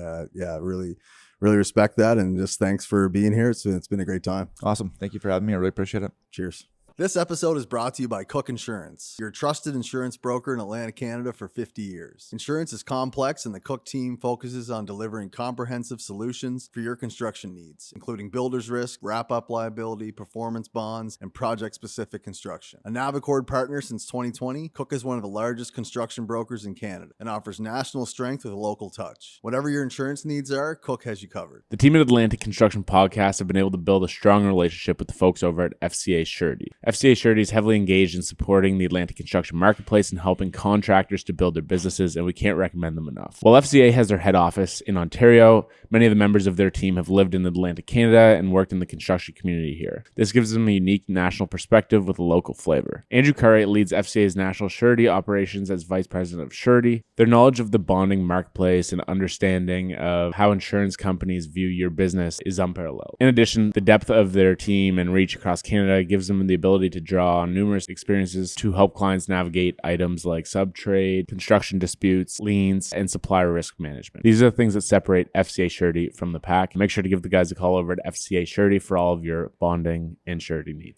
really, really respect that. And just thanks for being here. It's been a great time. Awesome. Thank you for having me. I really appreciate it. Cheers. This episode is brought to you by Cook Insurance, your trusted insurance broker in Atlantic Canada for 50 years. Insurance is complex, and the Cook team focuses on delivering comprehensive solutions for your construction needs, including builder's risk, wrap-up liability, performance bonds, and project-specific construction. A Navicord partner since 2020, Cook is one of the largest construction brokers in Canada and offers national strength with a local touch. Whatever your insurance needs are, Cook has you covered. The team at Atlantic Construction Podcast have been able to build a strong relationship with the folks over at FCA Surety. FCA Surety is heavily engaged in supporting the Atlantic construction marketplace and helping contractors to build their businesses, and we can't recommend them enough. While FCA has their head office in Ontario, many of the members of their team have lived in Atlantic Canada and worked in the construction community here. This gives them a unique national perspective with a local flavor. Andrew Cartwright leads FCA's national surety operations as Vice President of Surety. Their knowledge of the bonding marketplace and understanding of how insurance companies view your business is unparalleled. In addition, the depth of their team and reach across Canada gives them the ability to draw on numerous experiences to help clients navigate items like subtrade, construction disputes, liens, and supplier risk management. These are the things that separate FCA Surety from the pack. Make sure to give the guys a call over at FCA Surety for all of your bonding and surety needs.